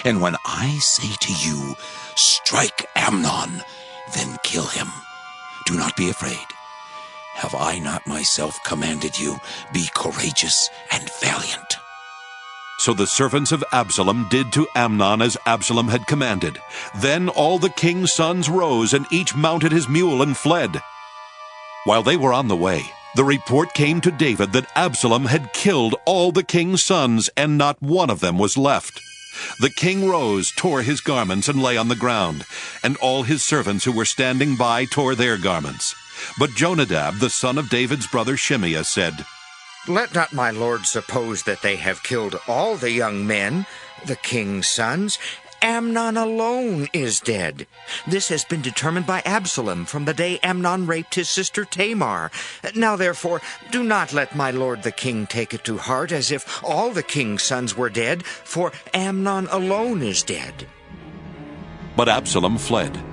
and when I say to you, 'Strike Amnon,' then kill him. Do not be afraid. Have I not myself commanded you, be courageous and valiant?" So the servants of Absalom did to Amnon as Absalom had commanded. Then all the king's sons rose, and each mounted his mule and fled. While they were on the way, the report came to David that Absalom had killed all the king's sons, and not one of them was left. The king rose, tore his garments, and lay on the ground, and all his servants who were standing by tore their garments. But Jonadab, the son of David's brother Shimeah, said, "Let not my lord suppose that they have killed all the young men, the king's sons. Amnon alone is dead. This has been determined by Absalom from the day Amnon raped his sister Tamar. Now therefore, do not let my lord the king take it to heart as if all the king's sons were dead, for Amnon alone is dead." But Absalom fled.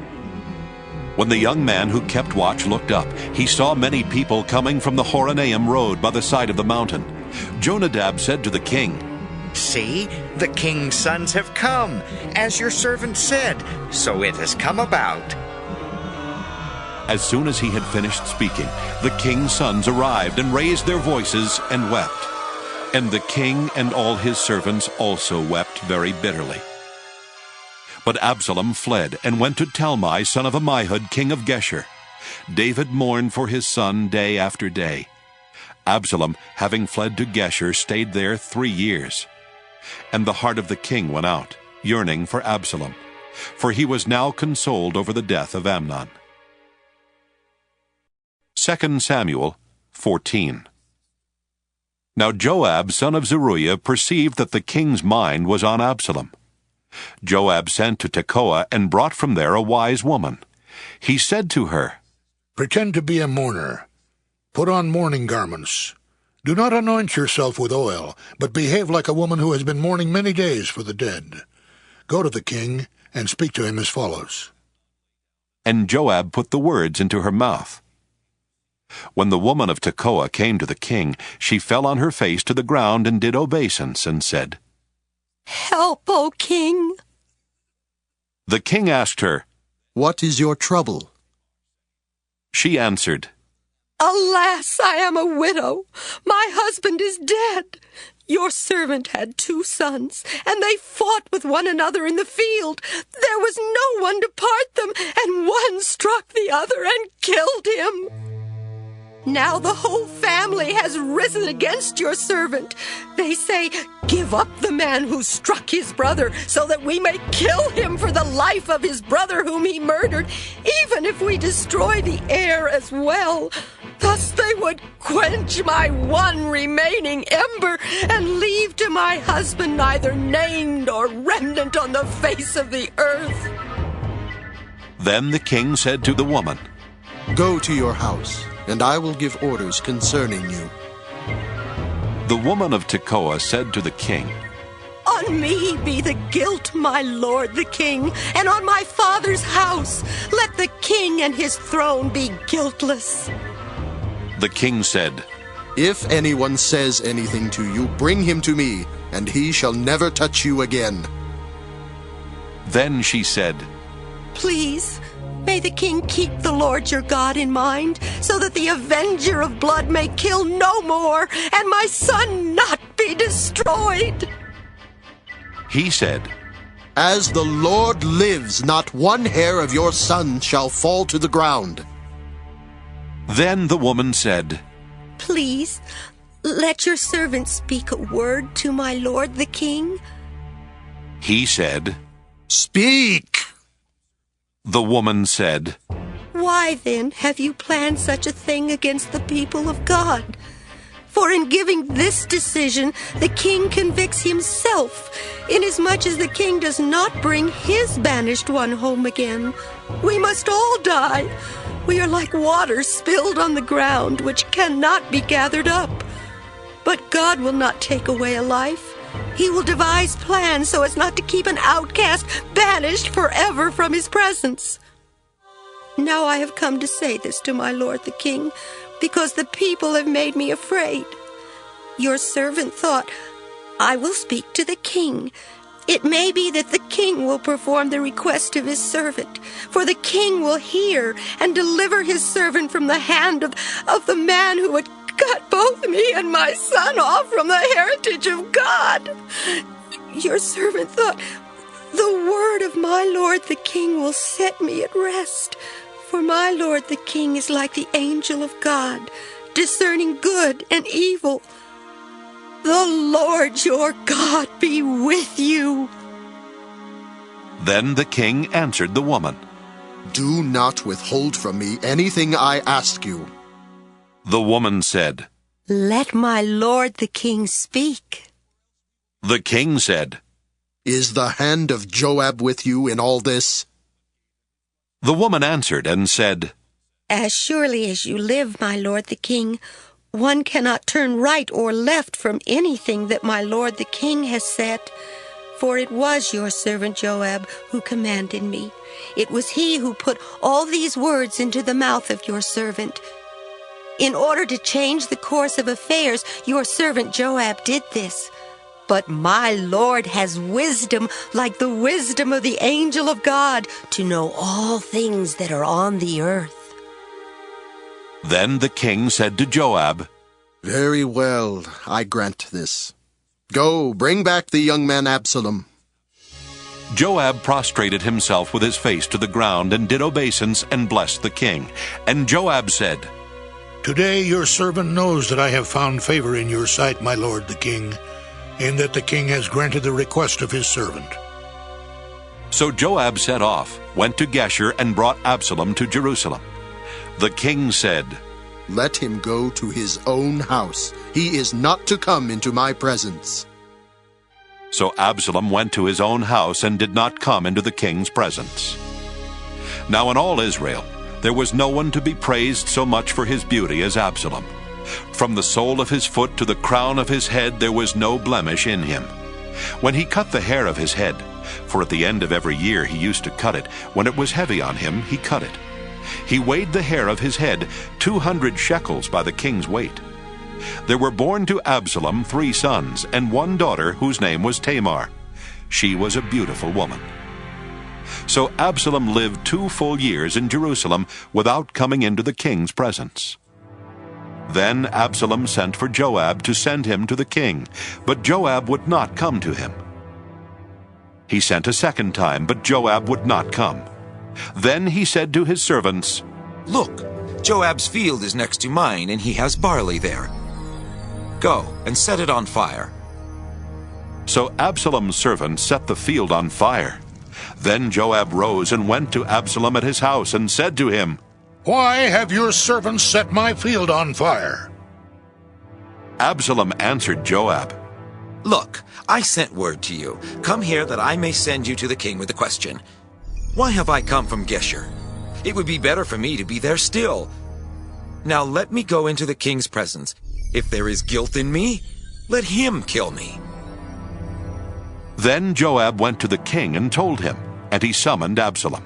When the young man who kept watch looked up, he saw many people coming from the Horonaim road by the side of the mountain. Jonadab said to the king, "See, the king's sons have come, as your servant said, so it has come about." As soon as he had finished speaking, the king's sons arrived and raised their voices and wept. And the king and all his servants also wept very bitterly. But Absalom fled and went to Talmai, son of Ammihud, king of Geshur. David mourned for his son day after day. Absalom, having fled to Geshur, stayed there 3 years. And the heart of the king went out, yearning for Absalom, for he was now consoled over the death of Amnon. 2 Samuel 14. Now Joab, son of Zeruiah, perceived that the king's mind was on Absalom. Joab sent to Tekoa and brought from there a wise woman. He said to her, "Pretend to be a mourner. Put on mourning garments. Do not anoint yourself with oil, but behave like a woman who has been mourning many days for the dead. Go to the king and speak to him as follows." And Joab put the words into her mouth. When the woman of Tekoa came to the king, she fell on her face to the ground and did obeisance and said, "Help, O king." The king asked her, "What is your trouble?" She answered, "Alas, I am a widow. My husband is dead. Your servant had 2 sons, and they fought with one another in the field. There was no one to part them, and one struck the other and killed him. Now the whole family has risen against your servant. They say, 'Give up the man who struck his brother, so that we may kill him for the life of his brother whom he murdered, even if we destroy the heir as well.' Thus they would quench my one remaining ember, and leave to my husband neither name nor remnant on the face of the earth." Then the king said to the woman, "Go to your house, and I will give orders concerning you." The woman of Tekoa said to the king, "On me be the guilt, my lord the king, and on my father's house. Let the king and his throne be guiltless." The king said, "If anyone says anything to you, bring him to me, and he shall never touch you again." Then she said, "Please, May the king keep the Lord your God in mind, so that the avenger of blood may kill no more, and my son not be destroyed. He said, As the Lord lives, not one hair of your son shall fall to the ground. Then the woman said, Please, let your servant speak a word to my lord the king. He said, Speak! The woman said, Why then have you planned such a thing against the people of God? For in giving this decision, the king convicts himself, inasmuch as the king does not bring his banished one home again. We must all die. We are like water spilled on the ground, which cannot be gathered up. But God will not take away a life. He will devise plans so as not to keep an outcast banished forever from his presence. Now I have come to say this to my lord the king, because the people have made me afraid. Your servant thought, I will speak to the king. It may be that the king will perform the request of his servant, for the king will hear and deliver his servant from the hand of the man who would cut both me and my son off from the heritage of God. Your servant thought, the word of my lord the king will set me at rest, for my lord the king is like the angel of God, discerning good and evil. The Lord your God be with you. Then the king answered the woman, Do not withhold from me anything I ask you. The woman said, Let my lord the king speak. The king said, Is the hand of Joab with you in all this? The woman answered and said, As surely as you live, my lord the king, one cannot turn right or left from anything that my lord the king has said. For it was your servant Joab who commanded me. It was he who put all these words into the mouth of your servant. In order to change the course of affairs, your servant Joab did this. But my Lord has wisdom like the wisdom of the angel of God to know all things that are on the earth. Then the king said to Joab, Very well, I grant this. Go, bring back the young man Absalom. Joab prostrated himself with his face to the ground and did obeisance and blessed the king. And Joab said, Today your servant knows that I have found favor in your sight, my lord the king, in that the king has granted the request of his servant. So Joab set off, went to Geshur, and brought Absalom to Jerusalem. The king said, Let him go to his own house. He is not to come into my presence. So Absalom went to his own house and did not come into the king's presence. Now in all Israel there was no one to be praised so much for his beauty as Absalom. From the sole of his foot to the crown of his head there was no blemish in him. When he cut the hair of his head, for at the end of every year he used to cut it, when it was heavy on him he cut it. He weighed the hair of his head 200 shekels by the king's weight. There were born to Absalom 3 sons and 1 daughter whose name was Tamar. She was a beautiful woman. So Absalom lived 2 full years in Jerusalem without coming into the king's presence. Then Absalom sent for Joab to send him to the king, but Joab would not come to him. He sent a second time, but Joab would not come. Then he said to his servants, Look, Joab's field is next to mine, and he has barley there. Go and set it on fire. So Absalom's servants set the field on fire. Then Joab rose and went to Absalom at his house and said to him, Why have your servants set my field on fire? Absalom answered Joab, Look, I sent word to you. Come here that I may send you to the king with a question. Why have I come from Geshur? It would be better for me to be there still. Now let me go into the king's presence. If there is guilt in me, let him kill me. Then Joab went to the king and told him, and he summoned Absalom.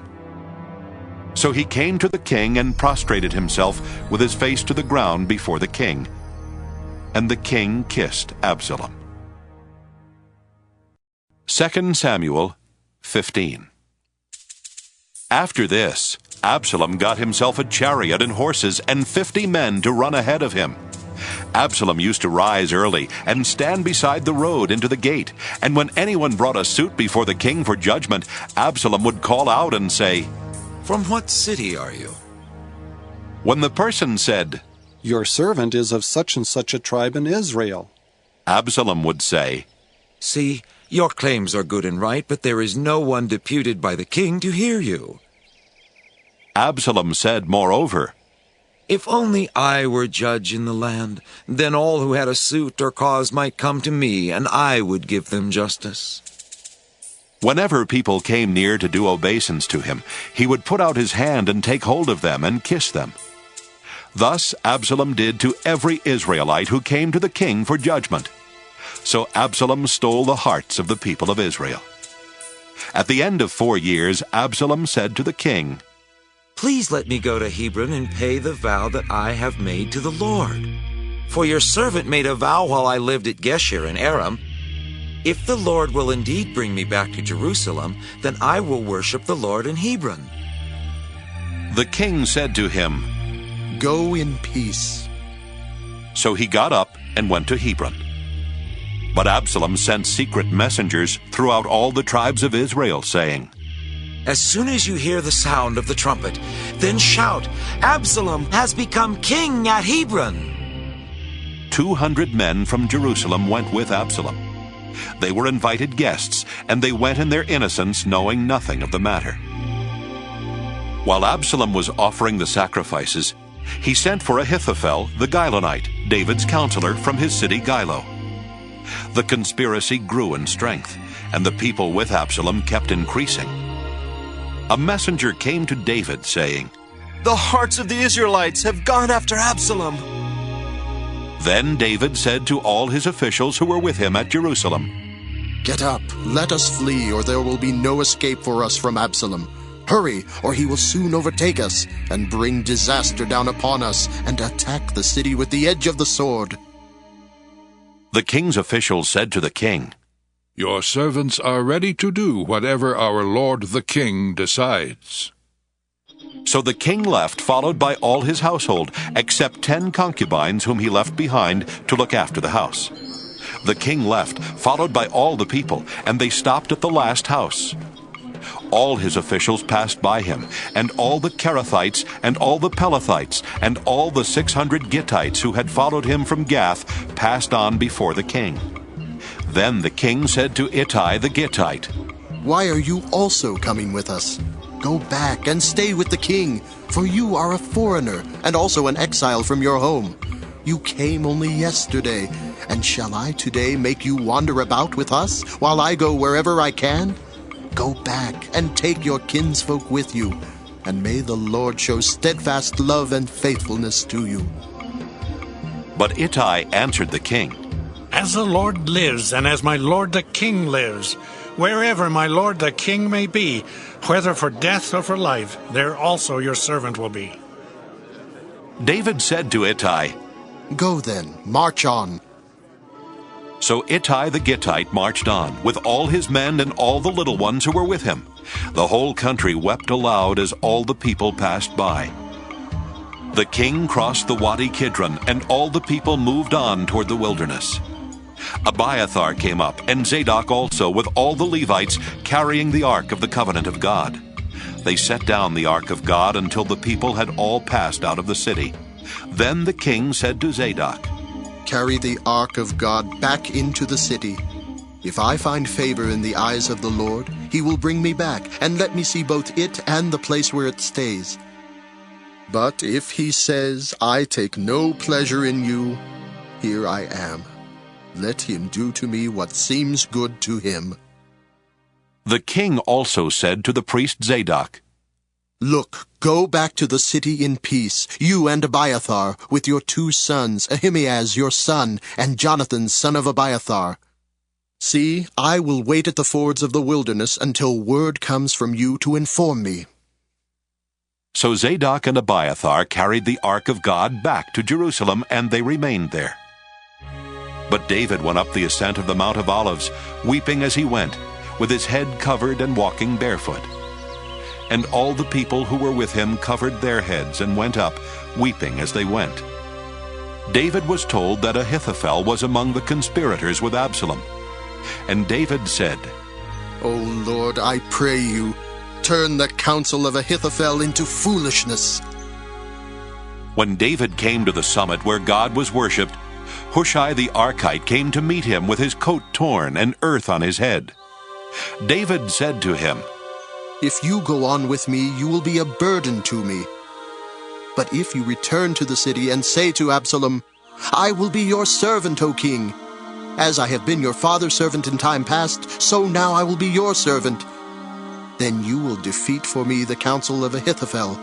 So he came to the king and prostrated himself with his face to the ground before the king. And the king kissed Absalom. 2 Samuel 15. After this, Absalom got himself a chariot and horses and 50 men to run ahead of him. Absalom used to rise early and stand beside the road into the gate, and when anyone brought a suit before the king for judgment, Absalom would call out and say, "From what city are you?" When the person said, "Your servant is of such and such a tribe in Israel," Absalom would say, "See, your claims are good and right, but there is no one deputed by the king to hear you." Absalom said, moreover, "If only I were judge in the land, then all who had a suit or cause might come to me, and I would give them justice." Whenever people came near to do obeisance to him, he would put out his hand and take hold of them and kiss them. Thus Absalom did to every Israelite who came to the king for judgment. So Absalom stole the hearts of the people of Israel. At the end of 4 years, Absalom said to the king, "Please let me go to Hebron and pay the vow that I have made to the Lord. For your servant made a vow while I lived at Geshur in Aram. If the Lord will indeed bring me back to Jerusalem, then I will worship the Lord in Hebron." The king said to him, "Go in peace." So he got up and went to Hebron. But Absalom sent secret messengers throughout all the tribes of Israel, saying, "As soon as you hear the sound of the trumpet, then shout, 'Absalom has become king at Hebron.'" 200 men from Jerusalem went with Absalom. They were invited guests, and they went in their innocence, knowing nothing of the matter. While Absalom was offering the sacrifices, he sent for Ahithophel the Gilonite, David's counselor, from his city Gilo. The conspiracy grew in strength, and the people with Absalom kept increasing. A messenger came to David, saying, "The hearts of the Israelites have gone after Absalom." Then David said to all his officials who were with him at Jerusalem, "Get up, let us flee, or there will be no escape for us from Absalom. Hurry, or he will soon overtake us, and bring disaster down upon us, and attack the city with the edge of the sword." The king's officials said to the king, "Your servants are ready to do whatever our lord the king decides." So the king left, followed by all his household, except 10 concubines whom he left behind to look after the house. The king left, followed by all the people, and they stopped at the last house. All his officials passed by him, and all the Kerethites, and all the Pelethites, and all the 600 Gittites who had followed him from Gath passed on before the king. Then the king said to Ittai the Gittite, "Why are you also coming with us? Go back and stay with the king, for you are a foreigner and also an exile from your home. You came only yesterday, and shall I today make you wander about with us while I go wherever I can? Go back and take your kinsfolk with you, and may the Lord show steadfast love and faithfulness to you." But Ittai answered the king, "As the Lord lives, and as my lord the king lives, wherever my lord the king may be, whether for death or for life, there also your servant will be." David said to Ittai, "Go then, march on." So Ittai the Gittite marched on, with all his men and all the little ones who were with him. The whole country wept aloud as all the people passed by. The king crossed the Wadi Kidron, and all the people moved on toward the wilderness. Abiathar came up, and Zadok also, with all the Levites, carrying the ark of the covenant of God. They set down the ark of God until the people had all passed out of the city. Then the king said to Zadok, "Carry the ark of God back into the city. If I find favor in the eyes of the Lord, he will bring me back, and let me see both it and the place where it stays. But if he says, 'I take no pleasure in you,' here I am. Let him do to me what seems good to him." The king also said to the priest Zadok, "Look, go back to the city in peace, you and Abiathar, with your 2 sons, Ahimaaz your son, and Jonathan son of Abiathar. See, I will wait at the fords of the wilderness until word comes from you to inform me." So Zadok and Abiathar carried the ark of God back to Jerusalem, and they remained there. But David went up the ascent of the Mount of Olives, weeping as he went, with his head covered and walking barefoot. and all the people who were with him covered their heads and went up, weeping as they went. David was told that Ahithophel was among the conspirators with Absalom. And David said, O Lord, I pray you, turn the counsel of Ahithophel into foolishness. When David came to the summit where God was worshipped, Hushai the Archite came to meet him with his coat torn and earth on his head. David said to him, If you go on with me, you will be a burden to me. But if you return to the city and say to Absalom, I will be your servant, O king. As I have been your father's servant in time past, so now I will be your servant. Then you will defeat for me the counsel of Ahithophel.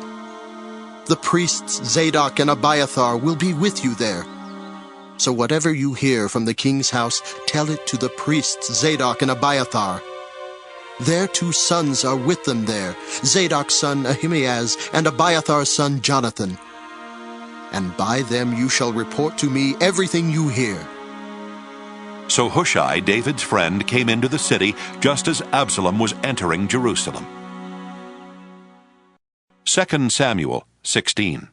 The priests Zadok and Abiathar will be with you there. So whatever you hear from the king's house, tell it to the priests Zadok and Abiathar. Their 2 sons are with them there, Zadok's son Ahimaaz and Abiathar's son Jonathan. And by them you shall report to me everything you hear. So Hushai, David's friend, came into the city just as Absalom was entering Jerusalem. 2 Samuel 16.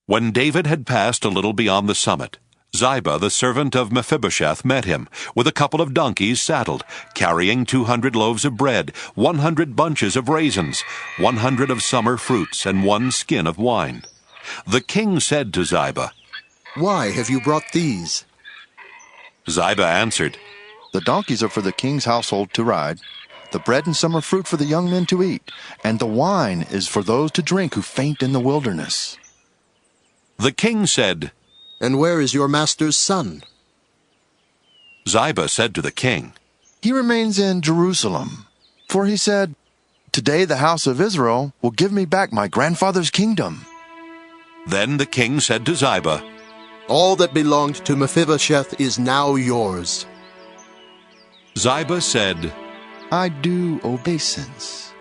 When David had passed a little beyond the summit, Ziba, the servant of Mephibosheth, met him, with a couple of donkeys saddled, carrying 200 loaves of bread, 100 bunches of raisins, 100 of summer fruits, and 1 skin of wine. The king said to Ziba, Why have you brought these? Ziba answered, The donkeys are for the king's household to ride, the bread and summer fruit for the young men to eat, and the wine is for those to drink who faint in the wilderness. The king said, And where is your master's son? Ziba said to the king, He remains in Jerusalem, for he said, Today the house of Israel will give me back my grandfather's kingdom. Then the king said to Ziba, All that belonged to Mephibosheth is now yours. Ziba said, I do obeisance.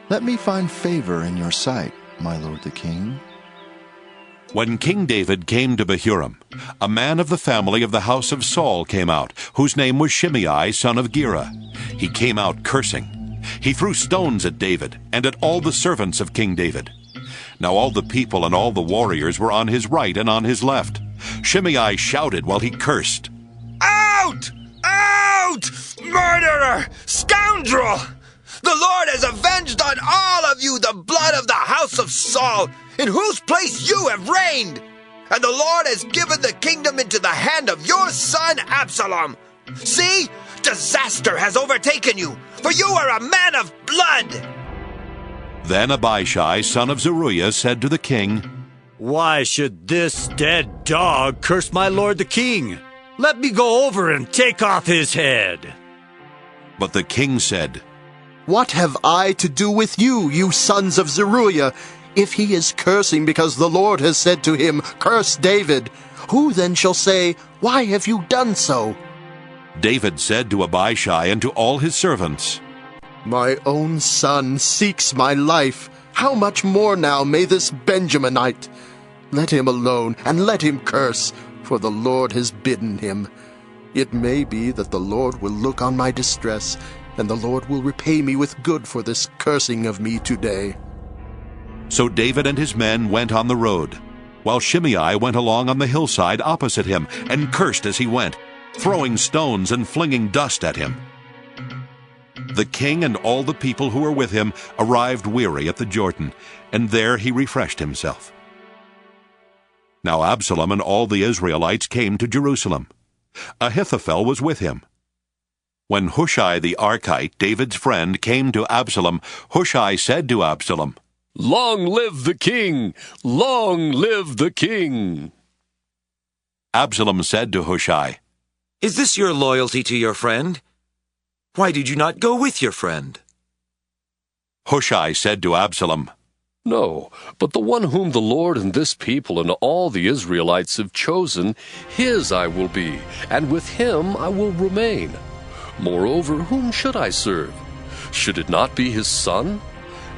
Let me find favor in your sight, my lord the king. When King David came to Bahurim, a man of the family of the house of Saul came out, whose name was Shimei, son of Gera. He came out cursing. He threw stones at David and at all the servants of King David. Now all the people and all the warriors were on his right and on his left. Shimei shouted while he cursed, Out! Out! Murderer! Scoundrel! The Lord has avenged on all of you the blood of the house of Saul, in whose place you have reigned. And the Lord has given the kingdom into the hand of your son Absalom. See, disaster has overtaken you, for you are a man of blood. Then Abishai, son of Zeruiah, said to the king, Why should this dead dog curse my lord the king? Let me go over and take off his head. But the king said, What have I to do with you, you sons of Zeruiah? If he is cursing because the Lord has said to him, Curse David, who then shall say, Why have you done so? David said to Abishai and to all his servants, My own son seeks my life. How much more now may this Benjaminite? Let him alone, and let him curse, for the Lord has bidden him. It may be that the Lord will look on my distress, and the Lord will repay me with good for this cursing of me today. So David and his men went on the road, while Shimei went along on the hillside opposite him, and cursed as he went, throwing stones and flinging dust at him. The king and all the people who were with him arrived weary at the Jordan, and there he refreshed himself. Now Absalom and all the Israelites came to Jerusalem. Ahithophel was with him. When Hushai the Archite, David's friend, came to Absalom, Hushai said to Absalom, Long live the king! Long live the king! Absalom said to Hushai, Is this your loyalty to your friend? Why did you not go with your friend? Hushai said to Absalom, No, but the one whom the Lord and this people and all the Israelites have chosen, his I will be, and with him I will remain. Moreover, whom should I serve? Should it not be his son?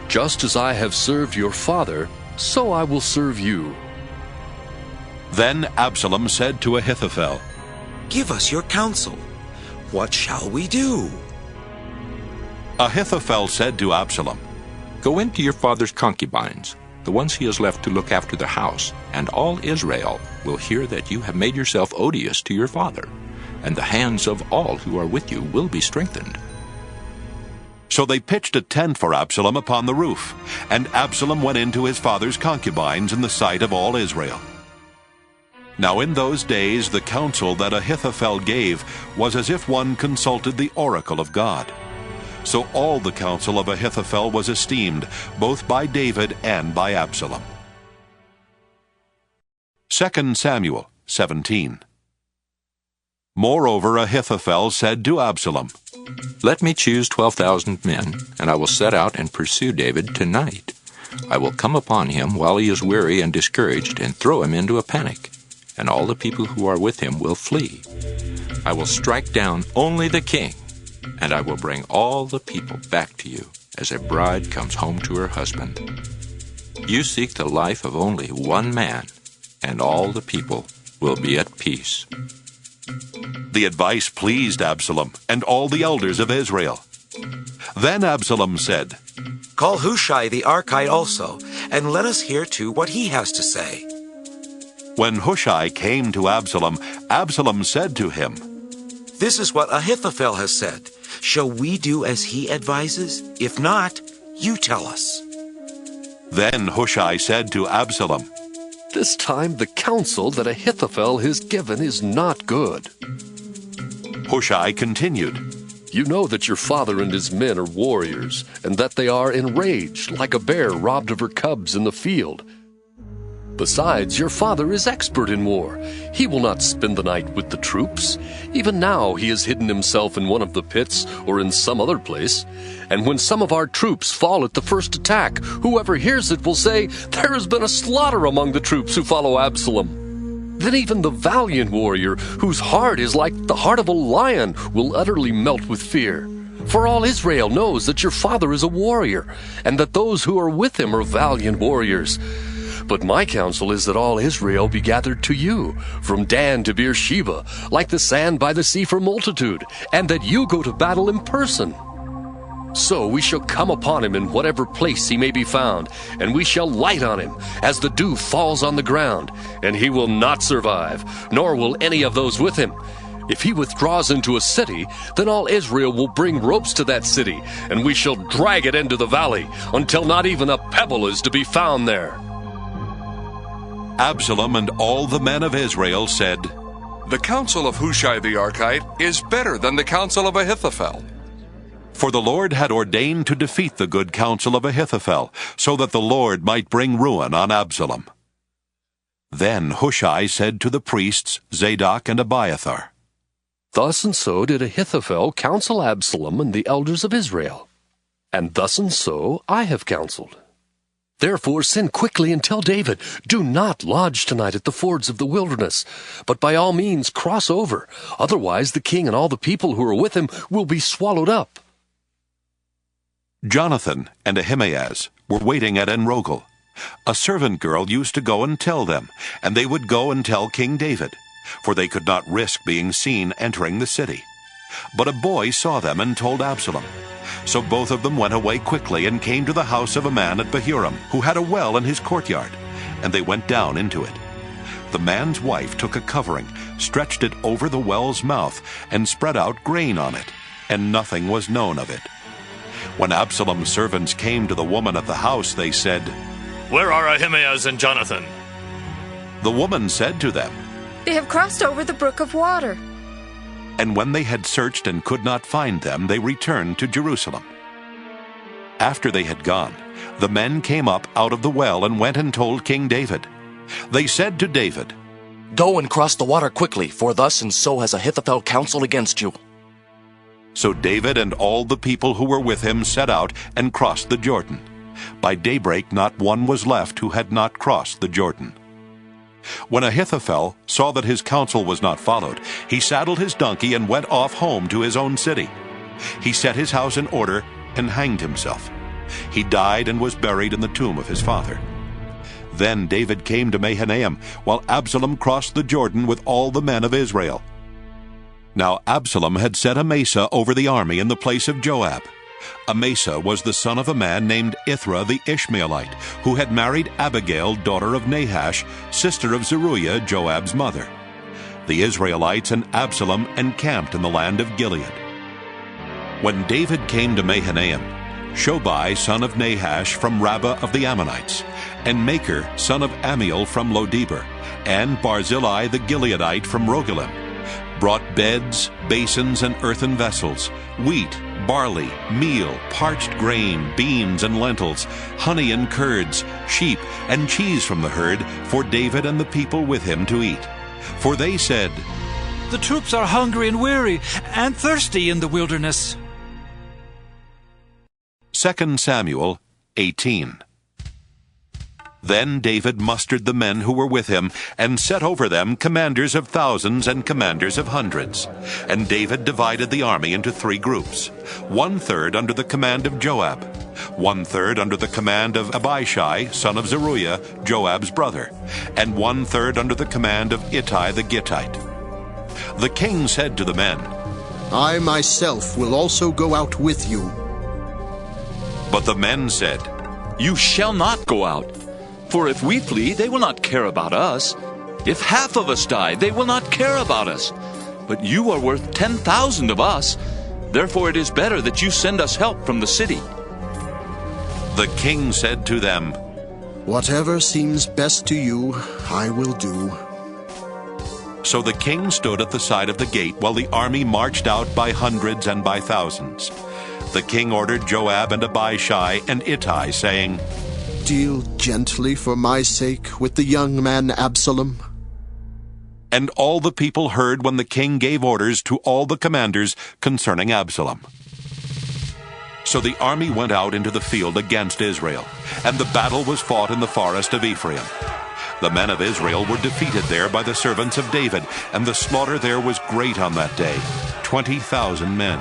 Just as I have served your father, so I will serve you. Then Absalom said to Ahithophel, Give us your counsel. What shall we do? Ahithophel said to Absalom, Go into your father's concubines, the ones he has left to look after the house, and all Israel will hear that you have made yourself odious to your father, and the hands of all who are with you will be strengthened." So they pitched a tent for Absalom upon the roof, and Absalom went into his father's concubines in the sight of all Israel. Now in those days the counsel that Ahithophel gave was as if one consulted the oracle of God. So all the counsel of Ahithophel was esteemed, both by David and by Absalom. 2 Samuel 17. Moreover Ahithophel said to Absalom, "Let me choose 12,000 men, and I will set out and pursue David tonight. I will come upon him while he is weary and discouraged, and throw him into a panic, and all the people who are with him will flee. I will strike down only the king, and I will bring all the people back to you, as a bride comes home to her husband. You seek the life of only one man, and all the people will be at peace." The advice pleased Absalom and all the elders of Israel. Then Absalom said, "Call Hushai the Archite also, and let us hear too what he has to say." When Hushai came to Absalom, Absalom said to him, "This is what Ahithophel has said. Shall we do as he advises? If not, you tell us." Then Hushai said to Absalom, "This time the counsel that Ahithophel has given is not good." Hushai continued, "You know that your father and his men are warriors, and that they are enraged like a bear robbed of her cubs in the field. Besides, your father is expert in war. He will not spend the night with the troops. Even now he has hidden himself in one of the pits or in some other place. And when some of our troops fall at the first attack, whoever hears it will say, 'There has been a slaughter among the troops who follow Absalom.' Then even the valiant warrior, whose heart is like the heart of a lion, will utterly melt with fear. For all Israel knows that your father is a warrior, and that those who are with him are valiant warriors. But my counsel is that all Israel be gathered to you, from Dan to Beersheba, like the sand by the sea for multitude, and that you go to battle in person. So we shall come upon him in whatever place he may be found, and we shall light on him, as the dew falls on the ground, and he will not survive, nor will any of those with him. If he withdraws into a city, then all Israel will bring ropes to that city, and we shall drag it into the valley, until not even a pebble is to be found there." Absalom and all the men of Israel said, "The counsel of Hushai the Archite is better than the counsel of Ahithophel." For the Lord had ordained to defeat the good counsel of Ahithophel, so that the Lord might bring ruin on Absalom. Then Hushai said to the priests Zadok and Abiathar, "Thus and so did Ahithophel counsel Absalom and the elders of Israel, and thus and so I have counseled. Therefore send quickly and tell David, 'Do not lodge tonight at the fords of the wilderness, but by all means cross over. Otherwise the king and all the people who are with him will be swallowed up.'" Jonathan and Ahimaaz were waiting at Enrogel. A servant girl used to go and tell them, and they would go and tell King David, for they could not risk being seen entering the city. But a boy saw them and told Absalom. So both of them went away quickly and came to the house of a man at Bahurim, who had a well in his courtyard, and they went down into it. The man's wife took a covering, stretched it over the well's mouth, and spread out grain on it, and nothing was known of it. When Absalom's servants came to the woman at the house, they said, "Where are Ahimaaz and Jonathan?" The woman said to them, "They have crossed over the brook of water." And when they had searched and could not find them, they returned to Jerusalem. After they had gone, the men came up out of the well and went and told King David. They said to David, "Go and cross the water quickly, for thus and so has Ahithophel counseled against you." So David and all the people who were with him set out and crossed the Jordan. By daybreak not one was left who had not crossed the Jordan. When Ahithophel saw that his counsel was not followed, he saddled his donkey and went off home to his own city. He set his house in order and hanged himself. He died and was buried in the tomb of his father. Then David came to Mahanaim, while Absalom crossed the Jordan with all the men of Israel. Now Absalom had set Amasa over the army in the place of Joab. Amasa was the son of a man named Ithra the Ishmaelite, who had married Abigail, daughter of Nahash, sister of Zeruiah, Joab's mother. The Israelites and Absalom encamped in the land of Gilead. When David came to Mahanaim, Shobai, son of Nahash, from Rabbah of the Ammonites, and Makir, son of Amiel, from Lodebar, and Barzillai the Gileadite from Rogelim, brought beds, basins, and earthen vessels, wheat, barley, meal, parched grain, beans and lentils, honey and curds, sheep and cheese from the herd, for David and the people with him to eat. For they said, "The troops are hungry and weary, and thirsty in the wilderness." 2 Samuel 18. Then David mustered the men who were with him, and set over them commanders of thousands and commanders of hundreds. And David divided the army into 3 groups, 1/3 under the command of Joab, 1/3 under the command of Abishai, son of Zeruiah, Joab's brother, and 1/3 under the command of Ittai the Gittite. The king said to the men, "I myself will also go out with you." But the men said, "You shall not go out. For if we flee, they will not care about us. If half of us die, they will not care about us. But you are worth 10,000 of us. Therefore it is better that you send us help from the city." The king said to them, "Whatever seems best to you, I will do." So the king stood at the side of the gate while the army marched out by hundreds and by thousands. The king ordered Joab and Abishai and Ittai, saying, "Deal gently for my sake with the young man Absalom." And all the people heard when the king gave orders to all the commanders concerning Absalom. So the army went out into the field against Israel, and the battle was fought in the forest of Ephraim. The men of Israel were defeated there by the servants of David, and the slaughter there was great on that day, 20,000 men.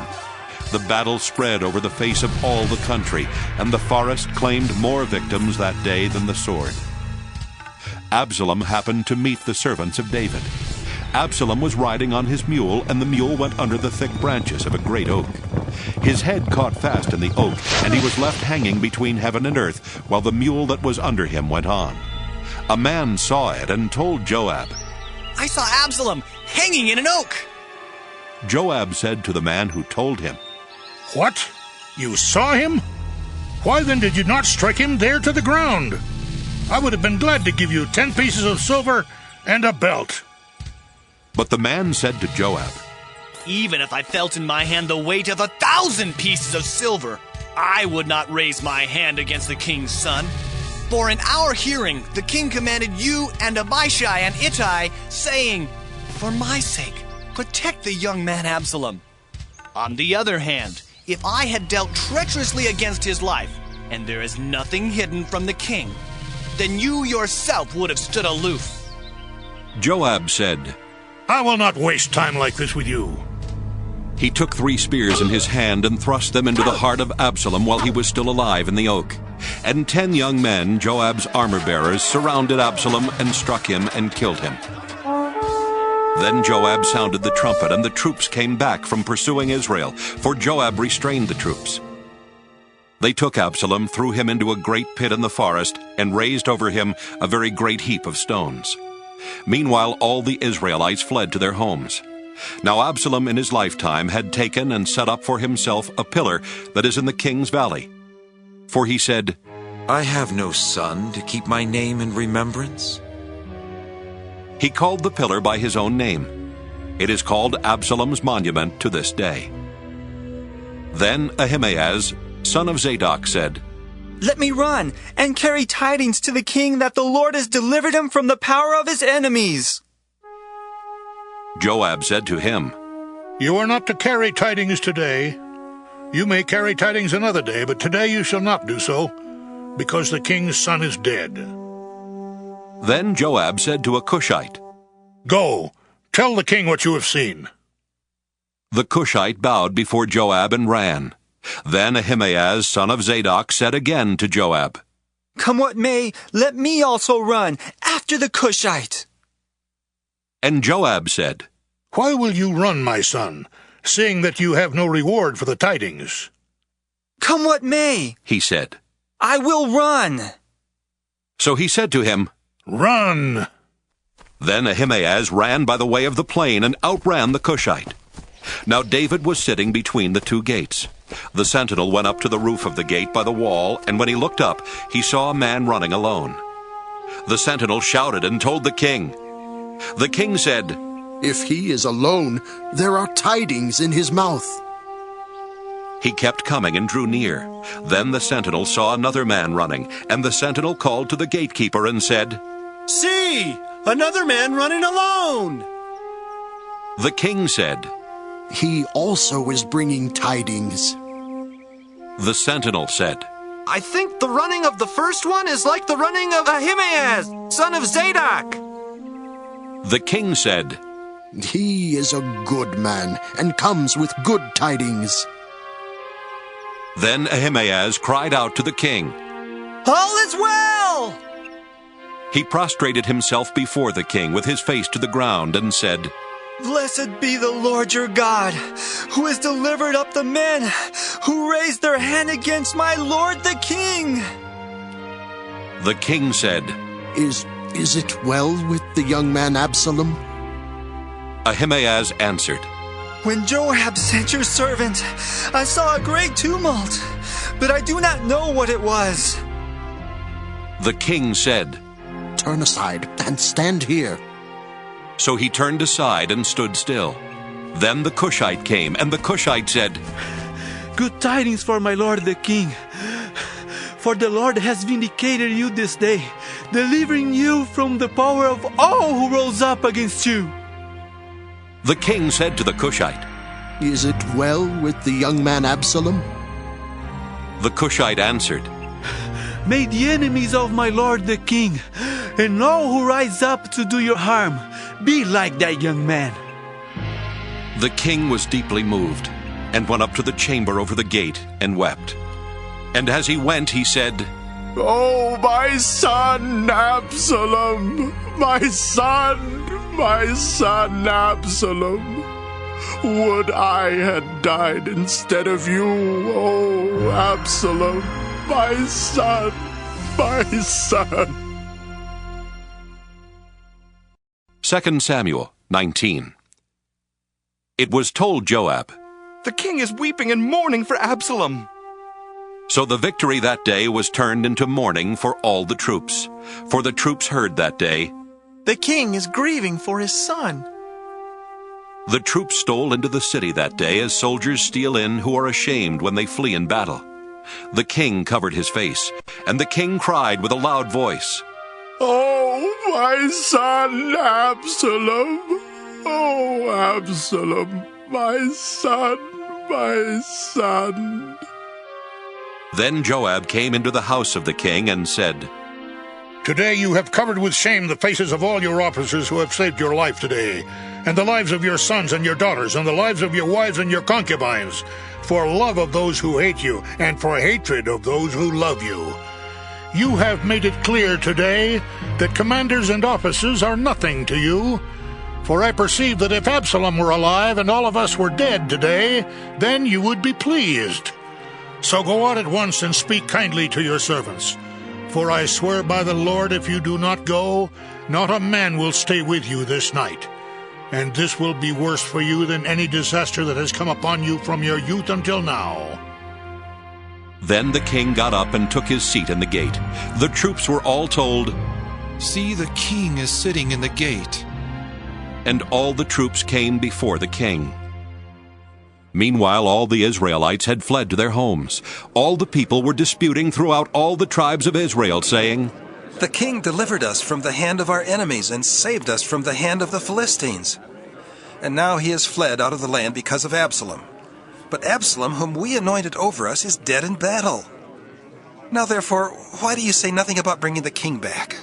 The battle spread over the face of all the country, and the forest claimed more victims that day than the sword. Absalom happened to meet the servants of David. Absalom was riding on his mule, and the mule went under the thick branches of a great oak. His head caught fast in the oak, and he was left hanging between heaven and earth, while the mule that was under him went on. A man saw it and told Joab, "I saw Absalom hanging in an oak." Joab said to the man who told him, "What? You saw him? Why then did you not strike him there to the ground? I would have been glad to give you 10 pieces of silver and a belt." But the man said to Joab, "Even if I felt in my hand the weight of 1,000 pieces of silver, I would not raise my hand against the king's son. For in our hearing the king commanded you and Abishai and Ittai, saying, 'For my sake, protect the young man Absalom.' On the other hand, if I had dealt treacherously against his life, and there is nothing hidden from the king, then you yourself would have stood aloof." Joab said, "I will not waste time like this with you." He took 3 spears in his hand and thrust them into the heart of Absalom while he was still alive in the oak. And 10 young men, Joab's armor-bearers, surrounded Absalom and struck him and killed him. Then Joab sounded the trumpet, and the troops came back from pursuing Israel, for Joab restrained the troops. They took Absalom, threw him into a great pit in the forest, and raised over him a very great heap of stones. Meanwhile all the Israelites fled to their homes. Now Absalom in his lifetime had taken and set up for himself a pillar that is in the king's valley. For he said, "I have no son to keep my name in remembrance." He called the pillar by his own name. It is called Absalom's monument to this day. Then Ahimaaz, son of Zadok, said, "Let me run and carry tidings to the king that the Lord has delivered him from the power of his enemies." Joab said to him, "You are not to carry tidings today. You may carry tidings another day, but today you shall not do so, because the king's son is dead." Then Joab said to a Cushite, "Go, tell the king what you have seen." The Cushite bowed before Joab and ran. Then Ahimaaz, son of Zadok, said again to Joab, "Come what may, let me also run after the Cushite." And Joab said, "Why will you run, my son, seeing that you have no reward for the tidings?" Come what may, he said. I will run. So he said to him, Run! Then Ahimaaz ran by the way of the plain and outran the Cushite. Now David was sitting between the two gates. The sentinel went up to the roof of the gate by the wall, and when he looked up, he saw a man running alone. The sentinel shouted and told the king. The king said, If he is alone, there are tidings in his mouth. He kept coming and drew near. Then the sentinel saw another man running, and the sentinel called to the gatekeeper and said, See, another man running alone. The king said, He also is bringing tidings. The sentinel said, I think the running of the first one is like the running of Ahimaaz, son of Zadok. The king said, He is a good man and comes with good tidings. Then Ahimaaz cried out to the king. All is well! He prostrated himself before the king with his face to the ground and said, Blessed be the Lord your God, who has delivered up the men who raised their hand against my lord the king. The king said, Is it well with the young man Absalom? Ahimaaz answered, When Joab sent your servant, I saw a great tumult, but I do not know what it was. The king said, Turn aside and stand here. So he turned aside and stood still. Then the Cushite came, and the Cushite said, Good tidings for my lord the king. For the Lord has vindicated you this day, delivering you from the power of all who rose up against you. The king said to the Cushite, Is it well with the young man Absalom? The Cushite answered, May the enemies of my lord the king, and all who rise up to do your harm, be like that young man. The king was deeply moved, and went up to the chamber over the gate, and wept. And as he went, he said, Oh, my son Absalom, my son Absalom. Would I had died instead of you, oh Absalom, my son, my son. 2 Samuel 19. It was told Joab, The king is weeping and mourning for Absalom. So the victory that day was turned into mourning for all the troops. For the troops heard that day, The king is grieving for his son. The troops stole into the city that day as soldiers steal in who are ashamed when they flee in battle. The king covered his face, and the king cried with a loud voice, Oh, my son Absalom, oh Absalom, my son, my son. Then Joab came into the house of the king and said, Today you have covered with shame the faces of all your officers who have saved your life today, and the lives of your sons and your daughters, and the lives of your wives and your concubines, for love of those who hate you, and for hatred of those who love you. You have made it clear today that commanders and officers are nothing to you. For I perceive that if Absalom were alive and all of us were dead today, then you would be pleased. So go out at once and speak kindly to your servants. For I swear by the Lord, if you do not go, not a man will stay with you this night. And this will be worse for you than any disaster that has come upon you from your youth until now. Then the king got up and took his seat in the gate. The troops were all told, See, the king is sitting in the gate. And all the troops came before the king. Meanwhile, all the Israelites had fled to their homes. All the people were disputing throughout all the tribes of Israel, saying, The king delivered us from the hand of our enemies and saved us from the hand of the Philistines. And now he has fled out of the land because of Absalom. But Absalom, whom we anointed over us, is dead in battle. Now therefore, why do you say nothing about bringing the king back?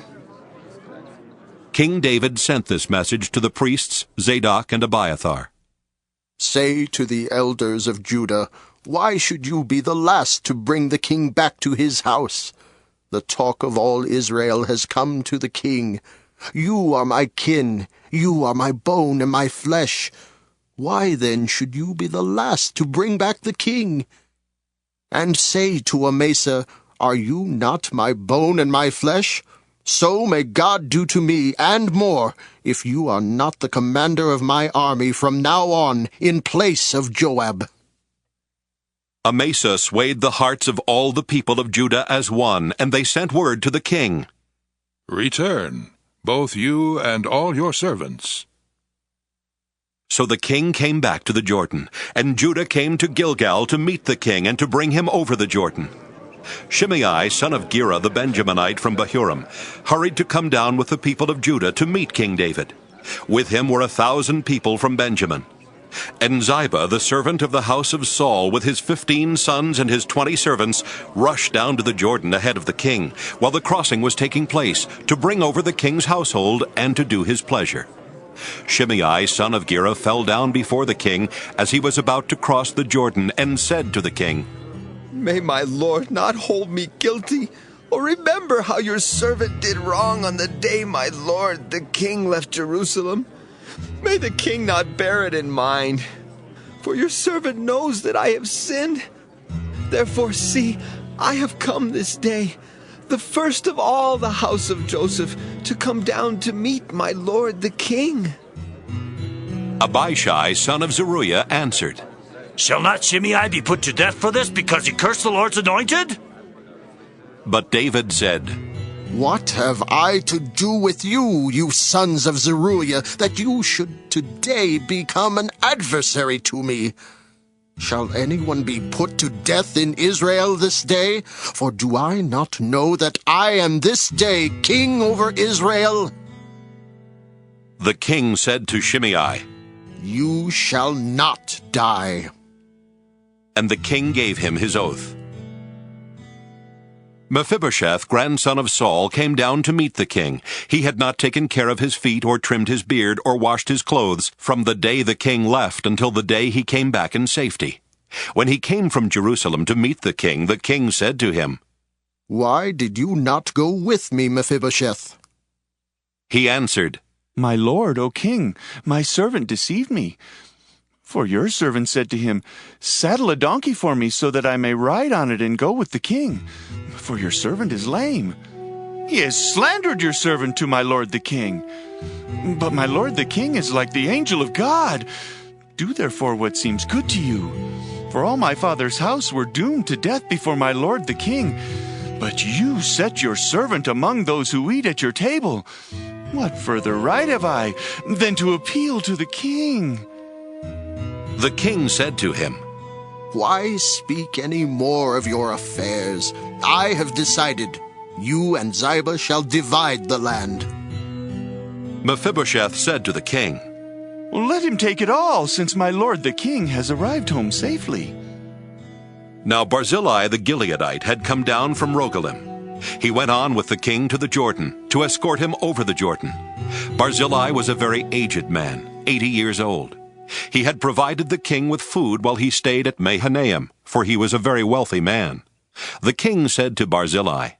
King David sent this message to the priests Zadok and Abiathar. Say to the elders of Judah, Why should you be the last to bring the king back to his house? The talk of all Israel has come to the king. You are my kin, you are my bone and my flesh. Why then should you be the last to bring back the king? and say to Amasa, Are you not my bone and my flesh? So may God do to me, and more, if you are not the commander of my army from now on, in place of Joab. Amasa swayed the hearts of all the people of Judah as one, and they sent word to the king. Return, both you and all your servants. So the king came back to the Jordan, and Judah came to Gilgal to meet the king and to bring him over the Jordan. Shimei, son of Gera the Benjaminite from Bahurim, hurried to come down with the people of Judah to meet King David. With him were 1,000 people from Benjamin. And Ziba, the servant of the house of Saul, with his 15 sons and his 20 servants, rushed down to the Jordan ahead of the king, while the crossing was taking place, to bring over the king's household and to do his pleasure. Shimei, son of Gera, fell down before the king as he was about to cross the Jordan, and said to the king, May my lord not hold me guilty, or remember how your servant did wrong on the day my lord the king left Jerusalem. May the king not bear it in mind, for your servant knows that I have sinned. Therefore, see, I have come this day, the first of all the house of Joseph, to come down to meet my lord the king. Abishai, son of Zeruiah, answered, Shall not Shimei be put to death for this, because he cursed the Lord's anointed? But David said, What have I to do with you, you sons of Zeruiah, that you should today become an adversary to me? Shall anyone be put to death in Israel this day? For do I not know that I am this day king over Israel? The king said to Shimei, You shall not die. And the king gave him his oath. Mephibosheth, grandson of Saul, came down to meet the king. He had not taken care of his feet or trimmed his beard or washed his clothes from the day the king left until the day he came back in safety. When he came from Jerusalem to meet the king said to him, Why did you not go with me, Mephibosheth? He answered, My lord, O king, my servant deceived me. For your servant said to him, Saddle a donkey for me so that I may ride on it and go with the king. For your servant is lame. He has slandered your servant to my lord the king. But my lord the king is like the angel of God. Do therefore what seems good to you. For all my father's house were doomed to death before my lord the king. But you set your servant among those who eat at your table. What further right have I than to appeal to the king? The king said to him, Why speak any more of your affairs? I have decided. You and Ziba shall divide the land. Mephibosheth said to the king, Let him take it all, since my lord the king has arrived home safely. Now Barzillai the Gileadite had come down from Rogelim. He went on with the king to the Jordan, to escort him over the Jordan. Barzillai was a very aged man, 80 years old. He had provided the king with food while he stayed at Mahanaim, for he was a very wealthy man. The king said to Barzillai,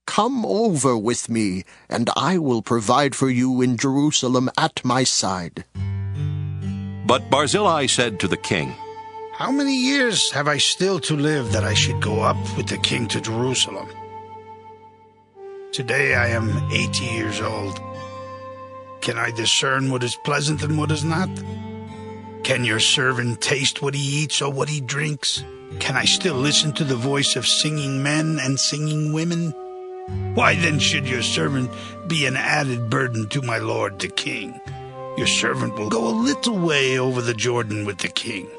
Come over with me, and I will provide for you in Jerusalem at my side. But Barzillai said to the king, How many years have I still to live that I should go up with the king to Jerusalem? Today I am 80 years old. Can I discern what is pleasant and what is not? Can your servant taste what he eats or what he drinks? Can I still listen to the voice of singing men and singing women? Why then should your servant be an added burden to my lord the king? Your servant will go a little way over the Jordan with the king.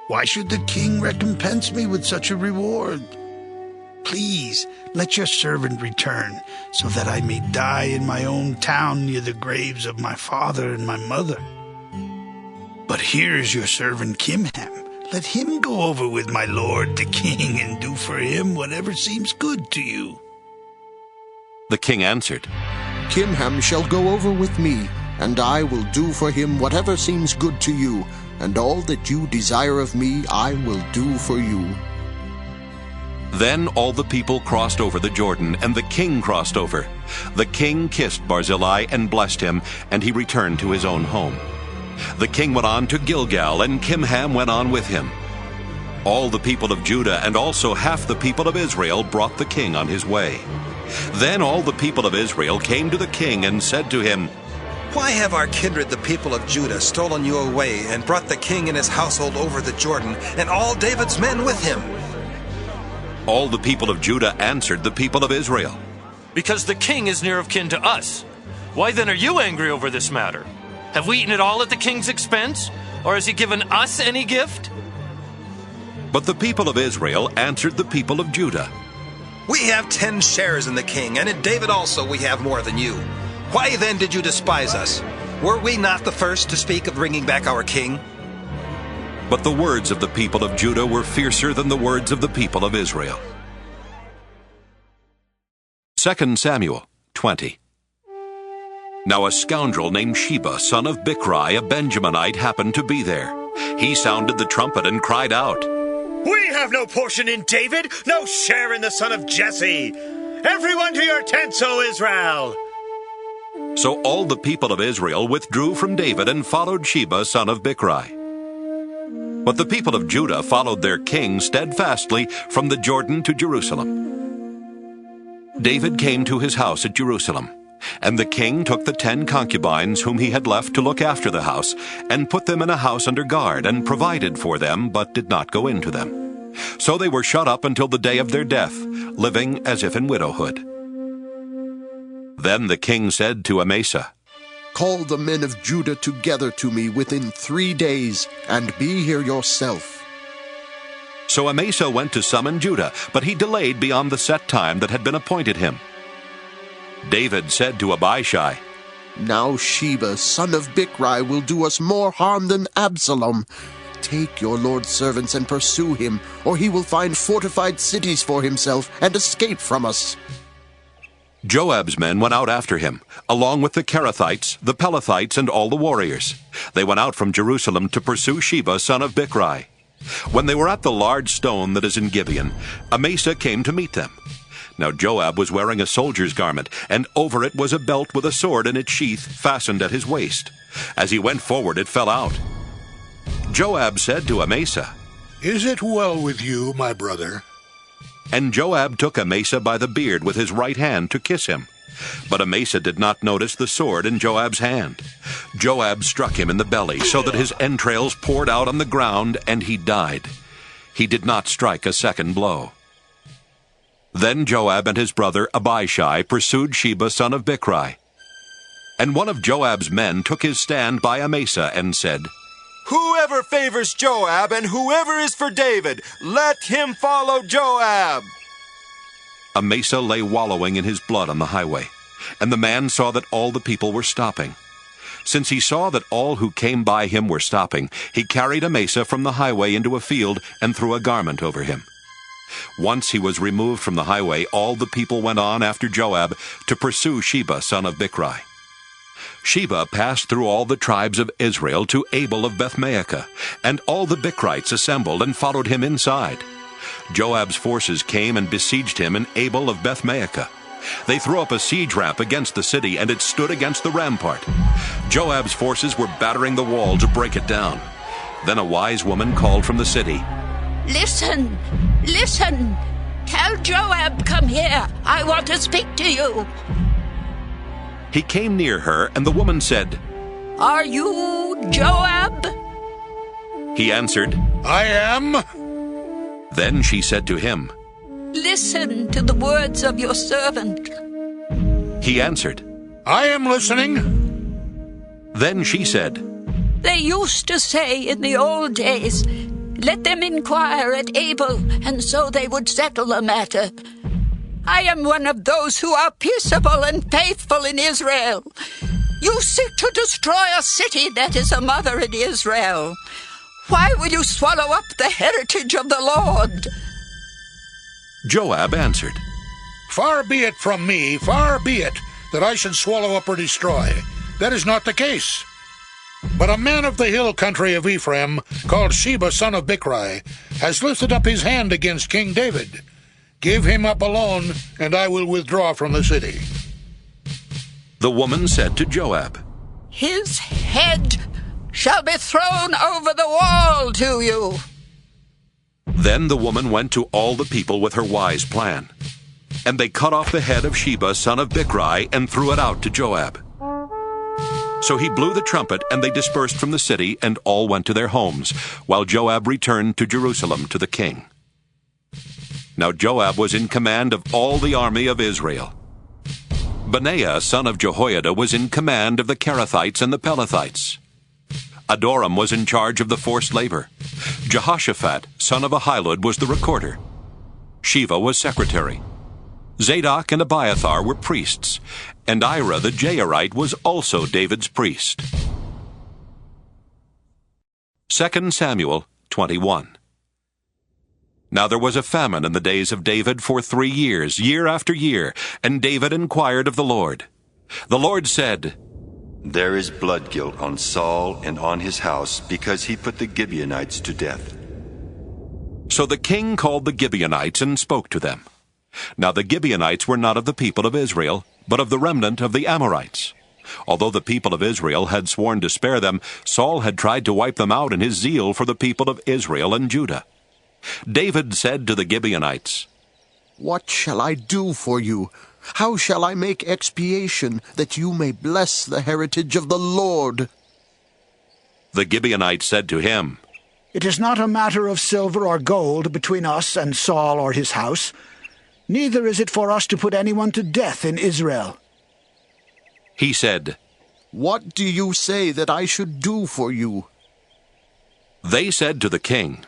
Why should the king recompense me with such a reward? Please, let your servant return, so that I may die in my own town near the graves of my father and my mother. But here is your servant Kimham. Let him go over with my lord the king and do for him whatever seems good to you. The king answered, Kimham shall go over with me, and I will do for him whatever seems good to you, and all that you desire of me I will do for you. Then all the people crossed over the Jordan, and the king crossed over. The king kissed Barzillai and blessed him, and he returned to his own home. The king went on to Gilgal, and Kimham went on with him. All the people of Judah and also half the people of Israel brought the king on his way. Then all the people of Israel came to the king and said to him, Why have our kindred, the people of Judah, stolen you away and brought the king and his household over the Jordan, and all David's men with him? All the people of Judah answered the people of Israel, Because the king is near of kin to us. Why then are you angry over this matter? Have we eaten it all at the king's expense? Or has he given us any gift? But the people of Israel answered the people of Judah, We have 10 shares in the king, and in David also we have more than you. Why then did you despise us? Were we not the first to speak of bringing back our king? But the words of the people of Judah were fiercer than the words of the people of Israel. 2 Samuel 20. Now a scoundrel named Sheba, son of Bichri, a Benjaminite, happened to be there. He sounded the trumpet and cried out, We have no portion in David, no share in the son of Jesse. Everyone to your tents, O Israel! So all the people of Israel withdrew from David and followed Sheba, son of Bichri. But the people of Judah followed their king steadfastly from the Jordan to Jerusalem. David came to his house at Jerusalem, and the king took the 10 concubines whom he had left to look after the house, and put them in a house under guard, and provided for them, but did not go into them. So they were shut up until the day of their death, living as if in widowhood. Then the king said to Amasa, Call the men of Judah together to me within 3 days, and be here yourself. So Amasa went to summon Judah, but he delayed beyond the set time that had been appointed him. David said to Abishai, Now Sheba, son of Bichri, will do us more harm than Absalom. Take your Lord's servants and pursue him, or he will find fortified cities for himself and escape from us. Joab's men went out after him, along with the Kerethites, the Pelethites, and all the warriors. They went out from Jerusalem to pursue Sheba, son of Bichri. When they were at the large stone that is in Gibeon, Amasa came to meet them. Now Joab was wearing a soldier's garment, and over it was a belt with a sword in its sheath fastened at his waist. As he went forward, it fell out. Joab said to Amasa, Is it well with you, my brother? And Joab took Amasa by the beard with his right hand to kiss him. But Amasa did not notice the sword in Joab's hand. Joab struck him in the belly, so that his entrails poured out on the ground, and he died. He did not strike a second blow. Then Joab and his brother Abishai pursued Sheba, son of Bichri. And one of Joab's men took his stand by Amasa and said, Whoever favors Joab and whoever is for David, let him follow Joab. Amasa lay wallowing in his blood on the highway, and the man saw that all the people were stopping. Since he saw that all who came by him were stopping, he carried Amasa from the highway into a field and threw a garment over him. Once he was removed from the highway, all the people went on after Joab to pursue Sheba, son of Bichri. Sheba passed through all the tribes of Israel to Abel of Bethmaachah, and all the Bichrites assembled and followed him inside. Joab's forces came and besieged him in Abel of Bethmaachah. They threw up a siege ramp against the city, and it stood against the rampart. Joab's forces were battering the wall to break it down. Then a wise woman called from the city, Listen! Listen! Tell Joab, come here. I want to speak to you. He came near her, and the woman said, Are you Joab? He answered, I am. Then she said to him, Listen to the words of your servant. He answered, I am listening. Then she said, They used to say in the old days, Let them inquire at Abel, and so they would settle the matter. I am one of those who are peaceable and faithful in Israel. You seek to destroy a city that is a mother in Israel. Why will you swallow up the heritage of the Lord? Joab answered, Far be it from me, far be it, that I should swallow up or destroy. That is not the case. But a man of the hill country of Ephraim, called Sheba, son of Bichri, has lifted up his hand against King David. Give him up alone, and I will withdraw from the city. The woman said to Joab, His head shall be thrown over the wall to you. Then the woman went to all the people with her wise plan. And they cut off the head of Sheba, son of Bichri, and threw it out to Joab. So he blew the trumpet, and they dispersed from the city, and all went to their homes, while Joab returned to Jerusalem to the king. Now Joab was in command of all the army of Israel. Benaiah, son of Jehoiada, was in command of the Kerethites and the Pelethites. Adoram was in charge of the forced labor. Jehoshaphat, son of Ahilud, was the recorder. Sheva was secretary. Zadok and Abiathar were priests, and Ira the Jairite was also David's priest. 2 Samuel 21. Now there was a famine in the days of David for 3 years, year after year, and David inquired of the Lord. The Lord said, There is blood guilt on Saul and on his house, because he put the Gibeonites to death. So the king called the Gibeonites and spoke to them. Now the Gibeonites were not of the people of Israel, but of the remnant of the Amorites. Although the people of Israel had sworn to spare them, Saul had tried to wipe them out in his zeal for the people of Israel and Judah. David said to the Gibeonites, What shall I do for you? How shall I make expiation, that you may bless the heritage of the Lord? The Gibeonites said to him, It is not a matter of silver or gold between us and Saul or his house. Neither is it for us to put anyone to death in Israel. He said, What do you say that I should do for you? They said to the king,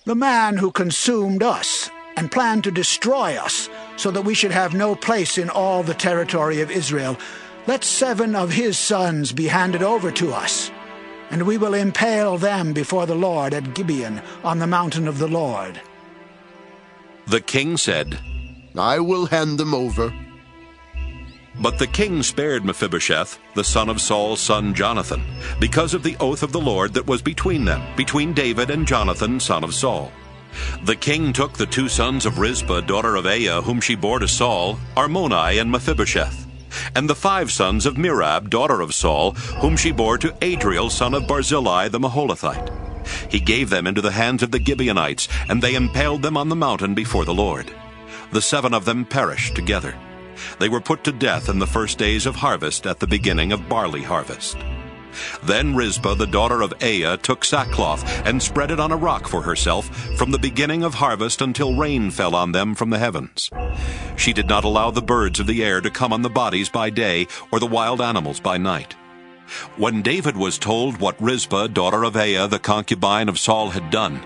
The man who consumed us and planned to destroy us, so that we should have no place in all the territory of Israel, let 7 of his sons be handed over to us, and we will impale them before the Lord at Gibeon on the mountain of the Lord. The king said, I will hand them over. But the king spared Mephibosheth, the son of Saul's son Jonathan, because of the oath of the Lord that was between them, between David and Jonathan, son of Saul. The king took the 2 sons of Rizpah, daughter of Aiah, whom she bore to Saul, Armoni and Mephibosheth, and the 5 sons of Merab, daughter of Saul, whom she bore to Adriel, son of Barzillai the Maholathite. He gave them into the hands of the Gibeonites, and they impaled them on the mountain before the Lord. The 7 of them perished together. They were put to death in the first days of harvest at the beginning of barley harvest. Then Rizpah, the daughter of Aiah, took sackcloth and spread it on a rock for herself from the beginning of harvest until rain fell on them from the heavens. She did not allow the birds of the air to come on the bodies by day or the wild animals by night. When David was told what Rizpah, daughter of Aiah, the concubine of Saul, had done,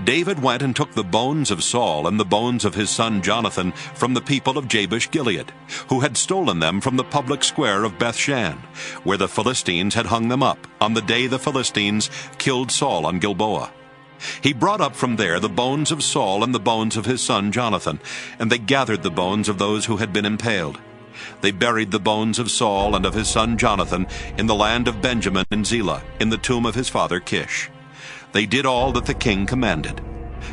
David went and took the bones of Saul and the bones of his son Jonathan from the people of Jabesh-Gilead, who had stolen them from the public square of Bethshan, where the Philistines had hung them up on the day the Philistines killed Saul on Gilboa. He brought up from there the bones of Saul and the bones of his son Jonathan, and they gathered the bones of those who had been impaled. They buried the bones of Saul and of his son Jonathan in the land of Benjamin in Zelah, in the tomb of his father Kish. They did all that the king commanded.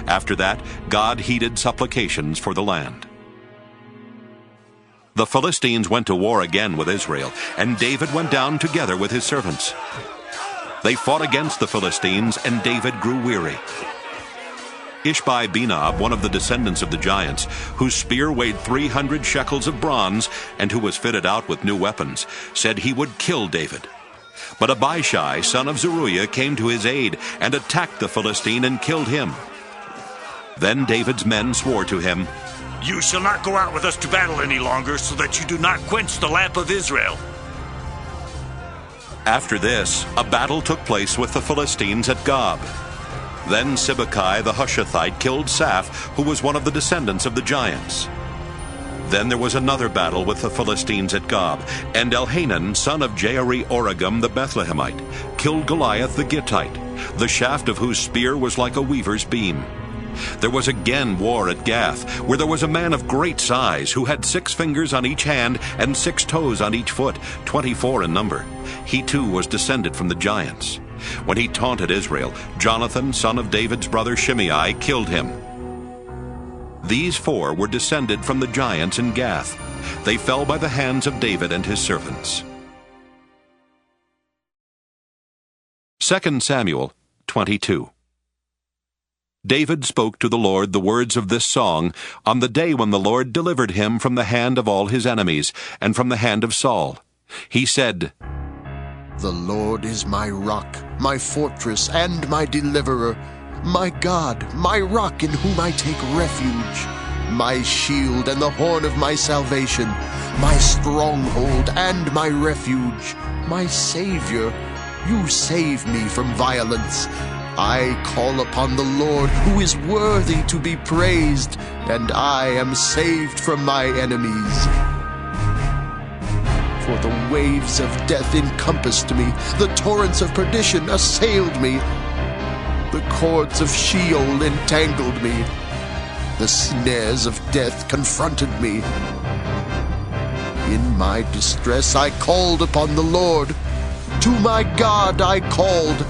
After that, God heeded supplications for the land. The Philistines went to war again with Israel, and David went down together with his servants. They fought against the Philistines, and David grew weary. Ishbi-Benob, one of the descendants of the giants, whose spear weighed 300 shekels of bronze, and who was fitted out with new weapons, said he would kill David. But Abishai, son of Zeruiah, came to his aid and attacked the Philistine and killed him. Then David's men swore to him, You shall not go out with us to battle any longer, so that you do not quench the lamp of Israel. After this, a battle took place with the Philistines at Gob. Then Sibbecai the Hushathite killed Saph, who was one of the descendants of the giants. Then there was another battle with the Philistines at Gob, and Elhanan, son of Jaari-Oregim the Bethlehemite, killed Goliath the Gittite, the shaft of whose spear was like a weaver's beam. There was again war at Gath, where there was a man of great size, who had 6 fingers on each hand and 6 toes on each foot, 24 in number. He too was descended from the giants. When he taunted Israel, Jonathan, son of David's brother Shimei, killed him. These 4 were descended from the giants in Gath. They fell by the hands of David and his servants. 2 Samuel 22. David spoke to the Lord the words of this song on the day when the Lord delivered him from the hand of all his enemies and from the hand of Saul. He said, "The Lord is my rock, my fortress, and my deliverer, my God, my rock in whom I take refuge, my shield and the horn of my salvation, my stronghold and my refuge, my Savior. You save me from violence. I call upon the Lord, who is worthy to be praised, and I am saved from my enemies. For the waves of death encompassed me, the torrents of perdition assailed me. The cords of Sheol entangled me. The snares of death confronted me. In my distress I called upon the Lord. To my God I called.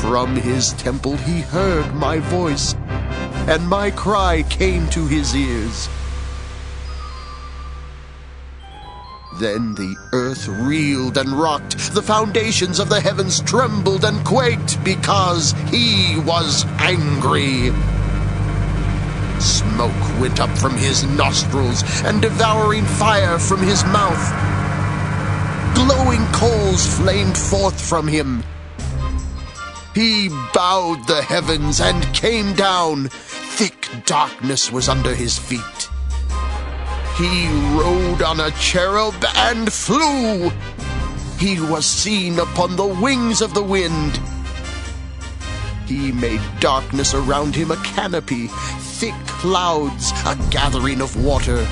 From his temple he heard my voice, and my cry came to his ears. Then the earth reeled and rocked, the foundations of the heavens trembled and quaked, because he was angry. Smoke went up from his nostrils, and devouring fire from his mouth. Glowing coals flamed forth from him. He bowed the heavens and came down. Thick darkness was under his feet. He rode on a cherub and flew. He was seen upon the wings of the wind. He made darkness around him a canopy, thick clouds, a gathering of water.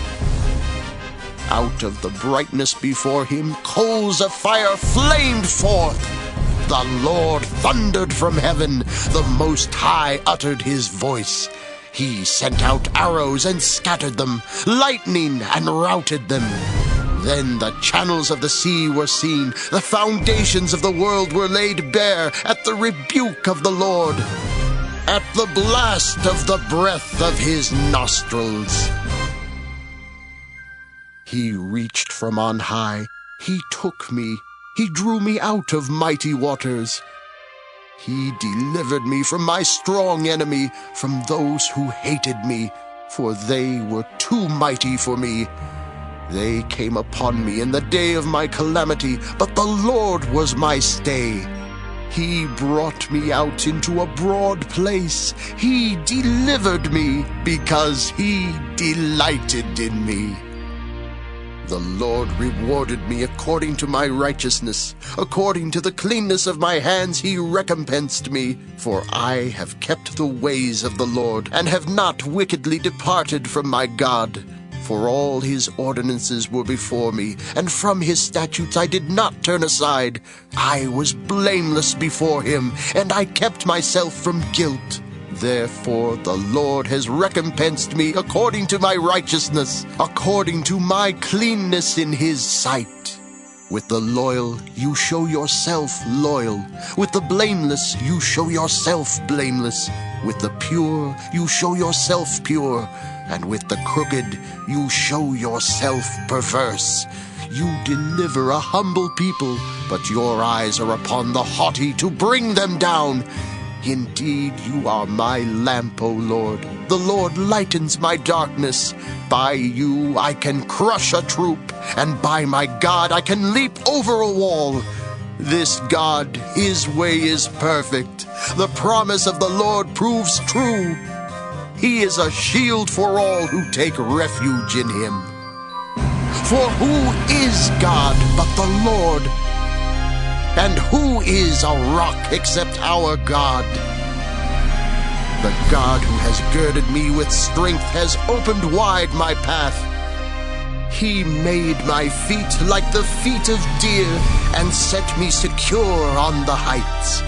Out of the brightness before him, coals of fire flamed forth. The Lord thundered from heaven. The Most High uttered his voice. He sent out arrows and scattered them, lightning and routed them. Then the channels of the sea were seen. The foundations of the world were laid bare at the rebuke of the Lord, at the blast of the breath of his nostrils. He reached from on high. He took me. He drew me out of mighty waters. He delivered me from my strong enemy, from those who hated me, for they were too mighty for me. They came upon me in the day of my calamity, but the Lord was my stay. He brought me out into a broad place. He delivered me because he delighted in me. The Lord rewarded me according to my righteousness. According to the cleanness of my hands he recompensed me. For I have kept the ways of the Lord, and have not wickedly departed from my God. For all his ordinances were before me, and from his statutes I did not turn aside. I was blameless before him, and I kept myself from guilt. Therefore the Lord has recompensed me according to my righteousness, according to my cleanness in his sight. With the loyal you show yourself loyal. With the blameless you show yourself blameless. With the pure you show yourself pure. And with the crooked you show yourself perverse. You deliver a humble people, but your eyes are upon the haughty to bring them down. Indeed, you are my lamp, O Lord. The Lord lightens my darkness. By you I can crush a troop, and by my God I can leap over a wall. This God, his way is perfect. The promise of the Lord proves true. He is a shield for all who take refuge in him. For who is God but the Lord? And who is a rock except our God? The God who has girded me with strength has opened wide my path. He made my feet like the feet of deer and set me secure on the heights.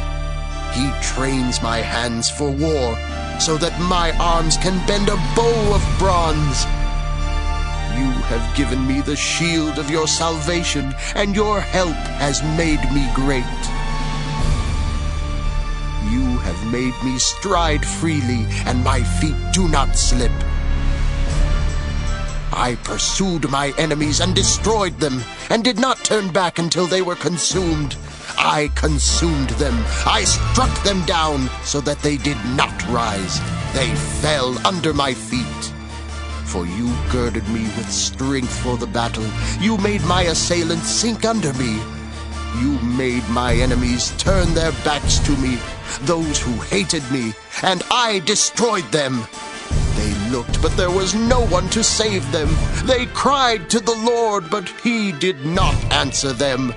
He trains my hands for war so that my arms can bend a bow of bronze. You have given me the shield of your salvation, and your help has made me great. You have made me stride freely, and my feet do not slip. I pursued my enemies and destroyed them, and did not turn back until they were consumed. I consumed them. I struck them down so that they did not rise. They fell under my feet. For you girded me with strength for the battle. You made my assailants sink under me. You made my enemies turn their backs to me, those who hated me, and I destroyed them. They looked, but there was no one to save them. They cried to the Lord, but he did not answer them.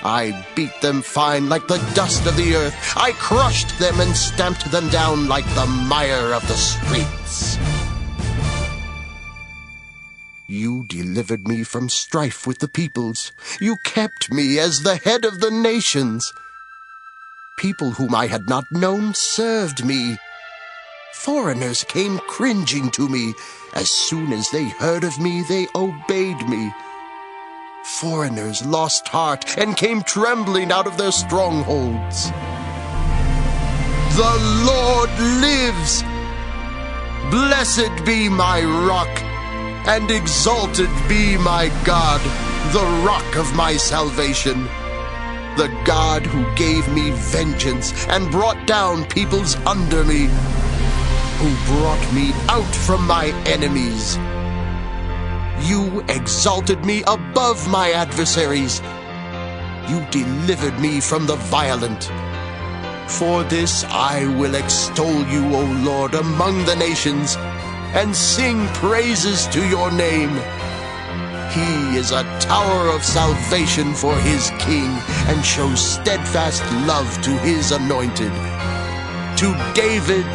I beat them fine like the dust of the earth. I crushed them and stamped them down like the mire of the streets. You delivered me from strife with the peoples. You kept me as the head of the nations. People whom I had not known served me. Foreigners came cringing to me. As soon as they heard of me, they obeyed me. Foreigners lost heart and came trembling out of their strongholds. The Lord lives! Blessed be my rock, and exalted be my God, the rock of my salvation, the God who gave me vengeance and brought down peoples under me, who brought me out from my enemies. You exalted me above my adversaries. You delivered me from the violent. For this I will extol you, O Lord, among the nations, and sing praises to your name. He is a tower of salvation for his king, and shows steadfast love to his anointed, to David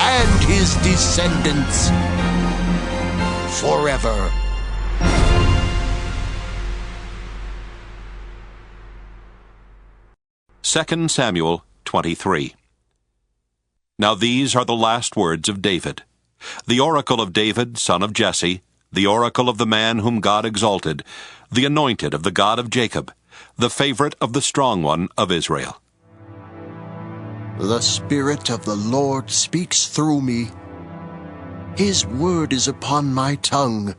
and his descendants forever. Second Samuel 23. Now these are the last words of David. The oracle of David, son of Jesse, the oracle of the man whom God exalted, the anointed of the God of Jacob, the favorite of the strong one of Israel. The Spirit of the Lord speaks through me. His word is upon my tongue.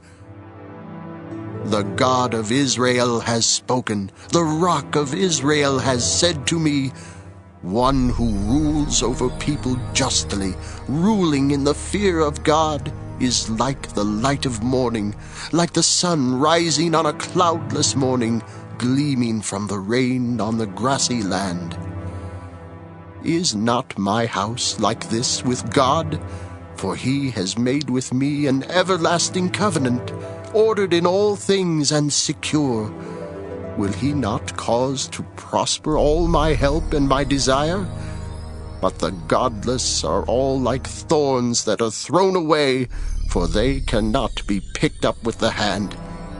The God of Israel has spoken. The Rock of Israel has said to me, one who rules over people justly, ruling in the fear of God, is like the light of morning, like the sun rising on a cloudless morning, gleaming from the rain on the grassy land. Is not my house like this with God? For he has made with me an everlasting covenant, ordered in all things and secure. Will he not cause to prosper all my help and my desire? But the godless are all like thorns that are thrown away, for they cannot be picked up with the hand.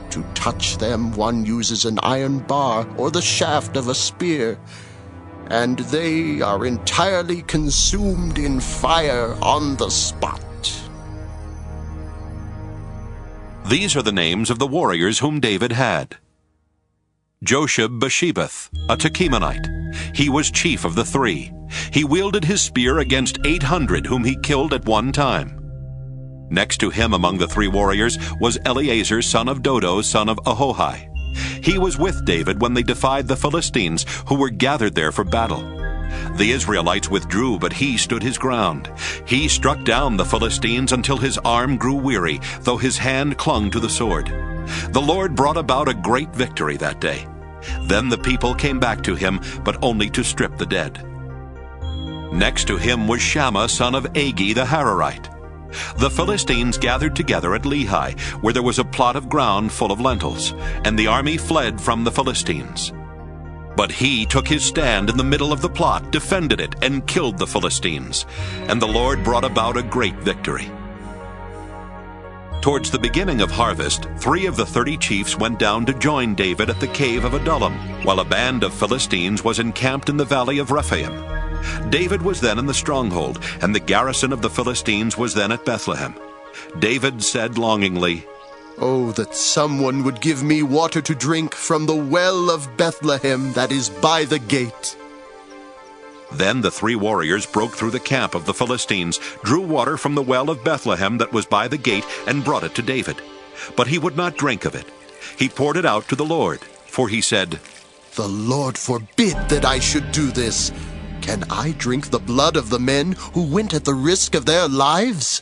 To touch them one uses an iron bar or the shaft of a spear, and they are entirely consumed in fire on the spot. These are the names of the warriors whom David had. Josheb-Basshebeth, a Tekemonite. He was chief of the three. He wielded his spear against 800 whom he killed at one time. Next to him among the three warriors was Eleazar, son of Dodo, son of Ahohai. He was with David when they defied the Philistines, who were gathered there for battle. The Israelites withdrew, but he stood his ground. He struck down the Philistines until his arm grew weary, though his hand clung to the sword. The Lord brought about a great victory that day. Then the people came back to him, but only to strip the dead. Next to him was Shammah, son of Agi the Hararite. The Philistines gathered together at Lehi, where there was a plot of ground full of lentils, and the army fled from the Philistines. But he took his stand in the middle of the plot, defended it, and killed the Philistines, and the Lord brought about a great victory. Towards the beginning of harvest, 3 of the 30 chiefs went down to join David at the cave of Adullam, while a band of Philistines was encamped in the valley of Rephaim. David was then in the stronghold, and the garrison of the Philistines was then at Bethlehem. David said longingly, "Oh, that someone would give me water to drink from the well of Bethlehem that is by the gate." Then the 3 warriors broke through the camp of the Philistines, drew water from the well of Bethlehem that was by the gate, and brought it to David. But he would not drink of it. He poured it out to the Lord, for he said, The Lord forbid that I should do this. Can I drink the blood of the men who went at the risk of their lives?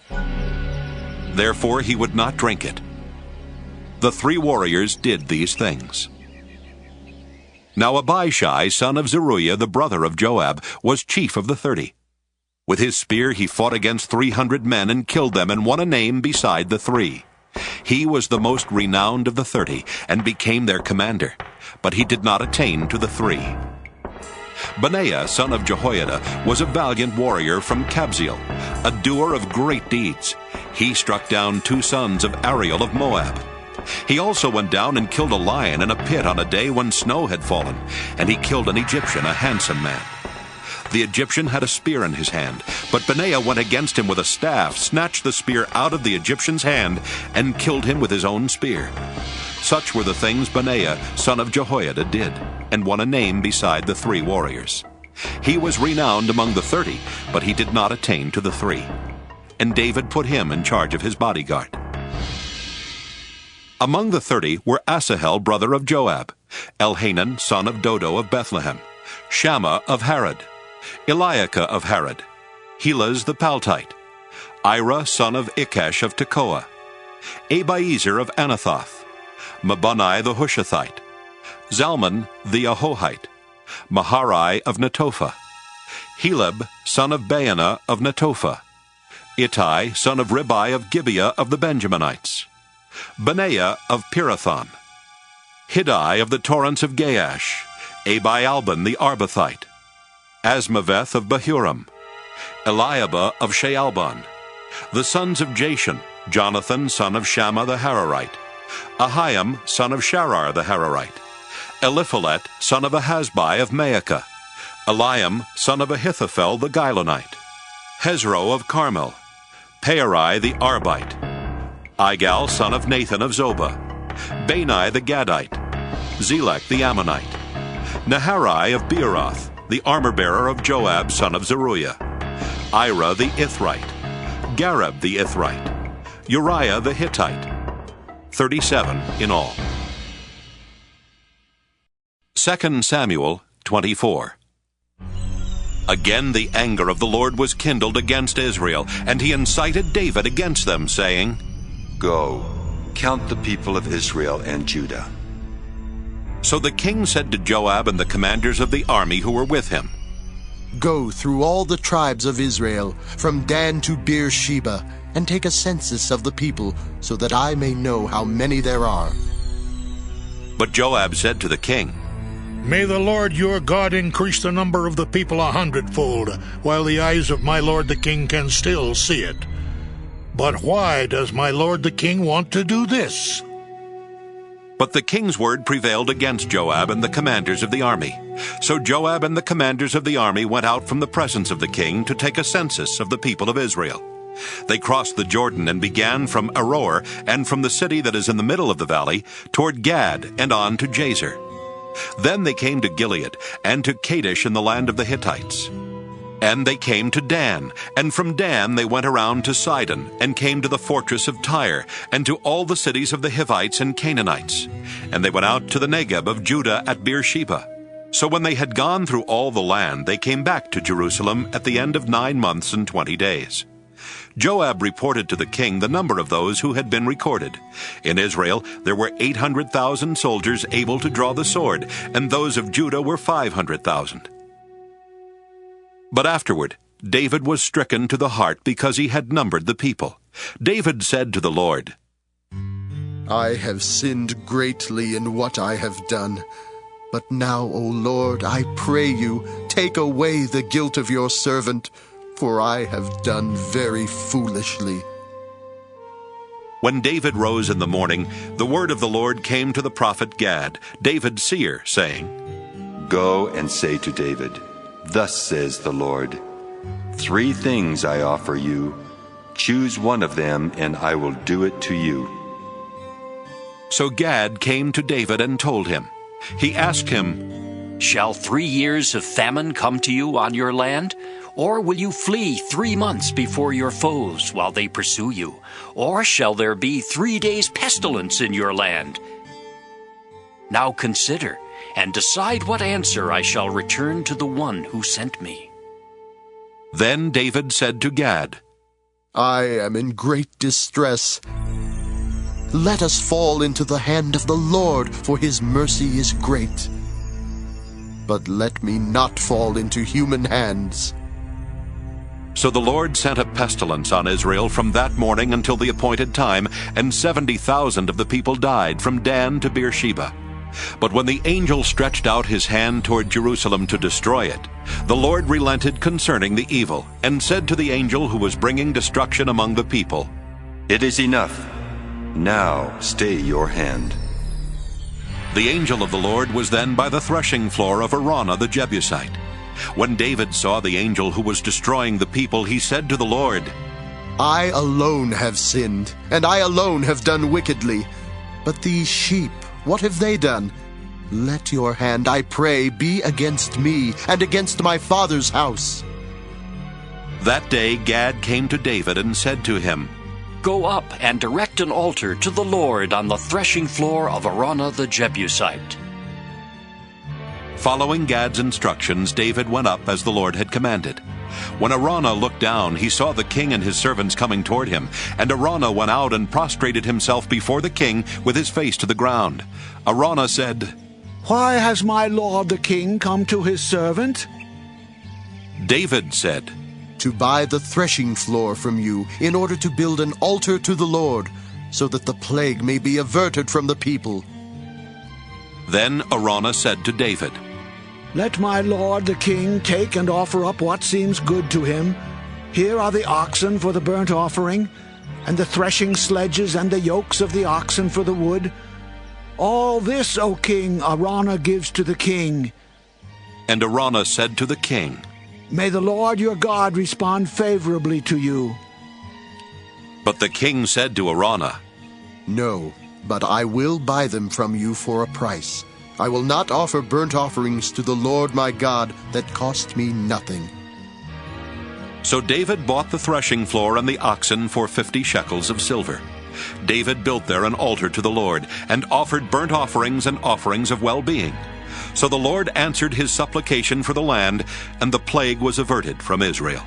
Therefore he would not drink it. The 3 warriors did these things. Now Abishai, son of Zeruiah, the brother of Joab, was chief of the 30. With his spear he fought against 300 men and killed them and won a name beside the 3. He was the most renowned of the 30 and became their commander, but he did not attain to the 3. Benaiah, son of Jehoiada, was a valiant warrior from Kabzeel, a doer of great deeds. He struck down 2 sons of Ariel of Moab. He also went down and killed a lion in a pit on a day when snow had fallen, and he killed an Egyptian, a handsome man. The Egyptian had a spear in his hand, but Benaiah went against him with a staff, snatched the spear out of the Egyptian's hand, and killed him with his own spear. Such were the things Benaiah, son of Jehoiada, did, and won a name beside the 3 warriors. He was renowned among the 30, but he did not attain to the 3. And David put him in charge of his bodyguard. Among the 30 were Asahel, brother of Joab, Elhanan, son of Dodo of Bethlehem, Shammah of Harod, Eliakah of Harod, Helaz the Paltite, Ira, son of Ikesh of Tekoa, Abiezer of Anathoth, Mabunai the Hushathite, Zalmon the Ahohite, Maharai of Netophah, Heleb, son of Baanah of Netophah, Ittai, son of Ribai of Gibeah of the Benjaminites, Benaiah of Pirathon, Hiddai of the torrents of Gaash, Abialban the Arbathite, Asmaveth of Bahurim, Eliabah of Shaalbon, the sons of Jashan, Jonathan, son of Shammah the Hararite, Ahiam, son of Sharar the Hararite, Eliphalet, son of Ahasbai of Maacah, Eliam, son of Ahithophel the Gilonite, Hezro of Carmel, Pearai the Arbite, Igal, son of Nathan of Zobah, Bani the Gadite, Zelek the Ammonite, Naharai of Beeroth, the armor-bearer of Joab, son of Zeruiah, Ira the Ithrite, Gareb the Ithrite, Uriah the Hittite, 37 in all. 2 Samuel 24. Again the anger of the Lord was kindled against Israel, and he incited David against them, saying, Go, count the people of Israel and Judah. So the king said to Joab and the commanders of the army who were with him, Go through all the tribes of Israel, from Dan to Beersheba, and take a census of the people, so that I may know how many there are. But Joab said to the king, May the Lord your God increase the number of the people 100-fold, while the eyes of my lord the king can still see it. But why does my lord the king want to do this? But the king's word prevailed against Joab and the commanders of the army. So Joab and the commanders of the army went out from the presence of the king to take a census of the people of Israel. They crossed the Jordan and began from Aroer and from the city that is in the middle of the valley toward Gad and on to Jazer. Then they came to Gilead and to Kadesh in the land of the Hittites. And they came to Dan, and from Dan they went around to Sidon, and came to the fortress of Tyre, and to all the cities of the Hivites and Canaanites. And they went out to the Negeb of Judah at Beersheba. So when they had gone through all the land, they came back to Jerusalem at the end of 9 months and 20 days. Joab reported to the king the number of those who had been recorded. In Israel there were 800,000 soldiers able to draw the sword, and those of Judah were 500,000. But afterward David was stricken to the heart because he had numbered the people. David said to the Lord, I have sinned greatly in what I have done. But now, O Lord, I pray you, take away the guilt of your servant, for I have done very foolishly. When David rose in the morning, the word of the Lord came to the prophet Gad, David's seer, saying, Go and say to David, Thus says the Lord, 3 things I offer you. Choose one of them, and I will do it to you. So Gad came to David and told him. He asked him, Shall 3 years of famine come to you on your land? Or will you flee 3 months before your foes while they pursue you? Or shall there be 3 days pestilence in your land? Now consider, and decide what answer I shall return to the one who sent me." Then David said to Gad, I am in great distress. Let us fall into the hand of the Lord, for his mercy is great. But let me not fall into human hands. So the Lord sent a pestilence on Israel from that morning until the appointed time, and 70,000 of the people died from Dan to Beersheba. But when the angel stretched out his hand toward Jerusalem to destroy it, the Lord relented concerning the evil, and said to the angel who was bringing destruction among the people, "It is enough. Now stay your hand." The angel of the Lord was then by the threshing floor of Araunah the Jebusite. When David saw the angel who was destroying the people, he said to the Lord, I alone have sinned, and I alone have done wickedly. But these sheep, what have they done? Let your hand, I pray, be against me and against my father's house. That day Gad came to David and said to him, "Go up and erect an altar to the Lord on the threshing floor of Araunah the Jebusite." Following Gad's instructions, David went up as the Lord had commanded. When Araunah looked down, he saw the king and his servants coming toward him, and Araunah went out and prostrated himself before the king with his face to the ground. Araunah said, Why has my lord the king come to his servant? David said, To buy the threshing floor from you, in order to build an altar to the Lord, so that the plague may be averted from the people. Then Araunah said to David, Let my lord the king take and offer up what seems good to him. Here are the oxen for the burnt offering, and the threshing sledges and the yokes of the oxen for the wood. All this, O king, Araunah gives to the king. And Araunah said to the king, May the Lord your God respond favorably to you. But the king said to Araunah, No, but I will buy them from you for a price. I will not offer burnt offerings to the Lord my God that cost me nothing. So David bought the threshing floor and the oxen for 50 shekels of silver. David built there an altar to the Lord, and offered burnt offerings and offerings of well-being. So the Lord answered his supplication for the land, and the plague was averted from Israel.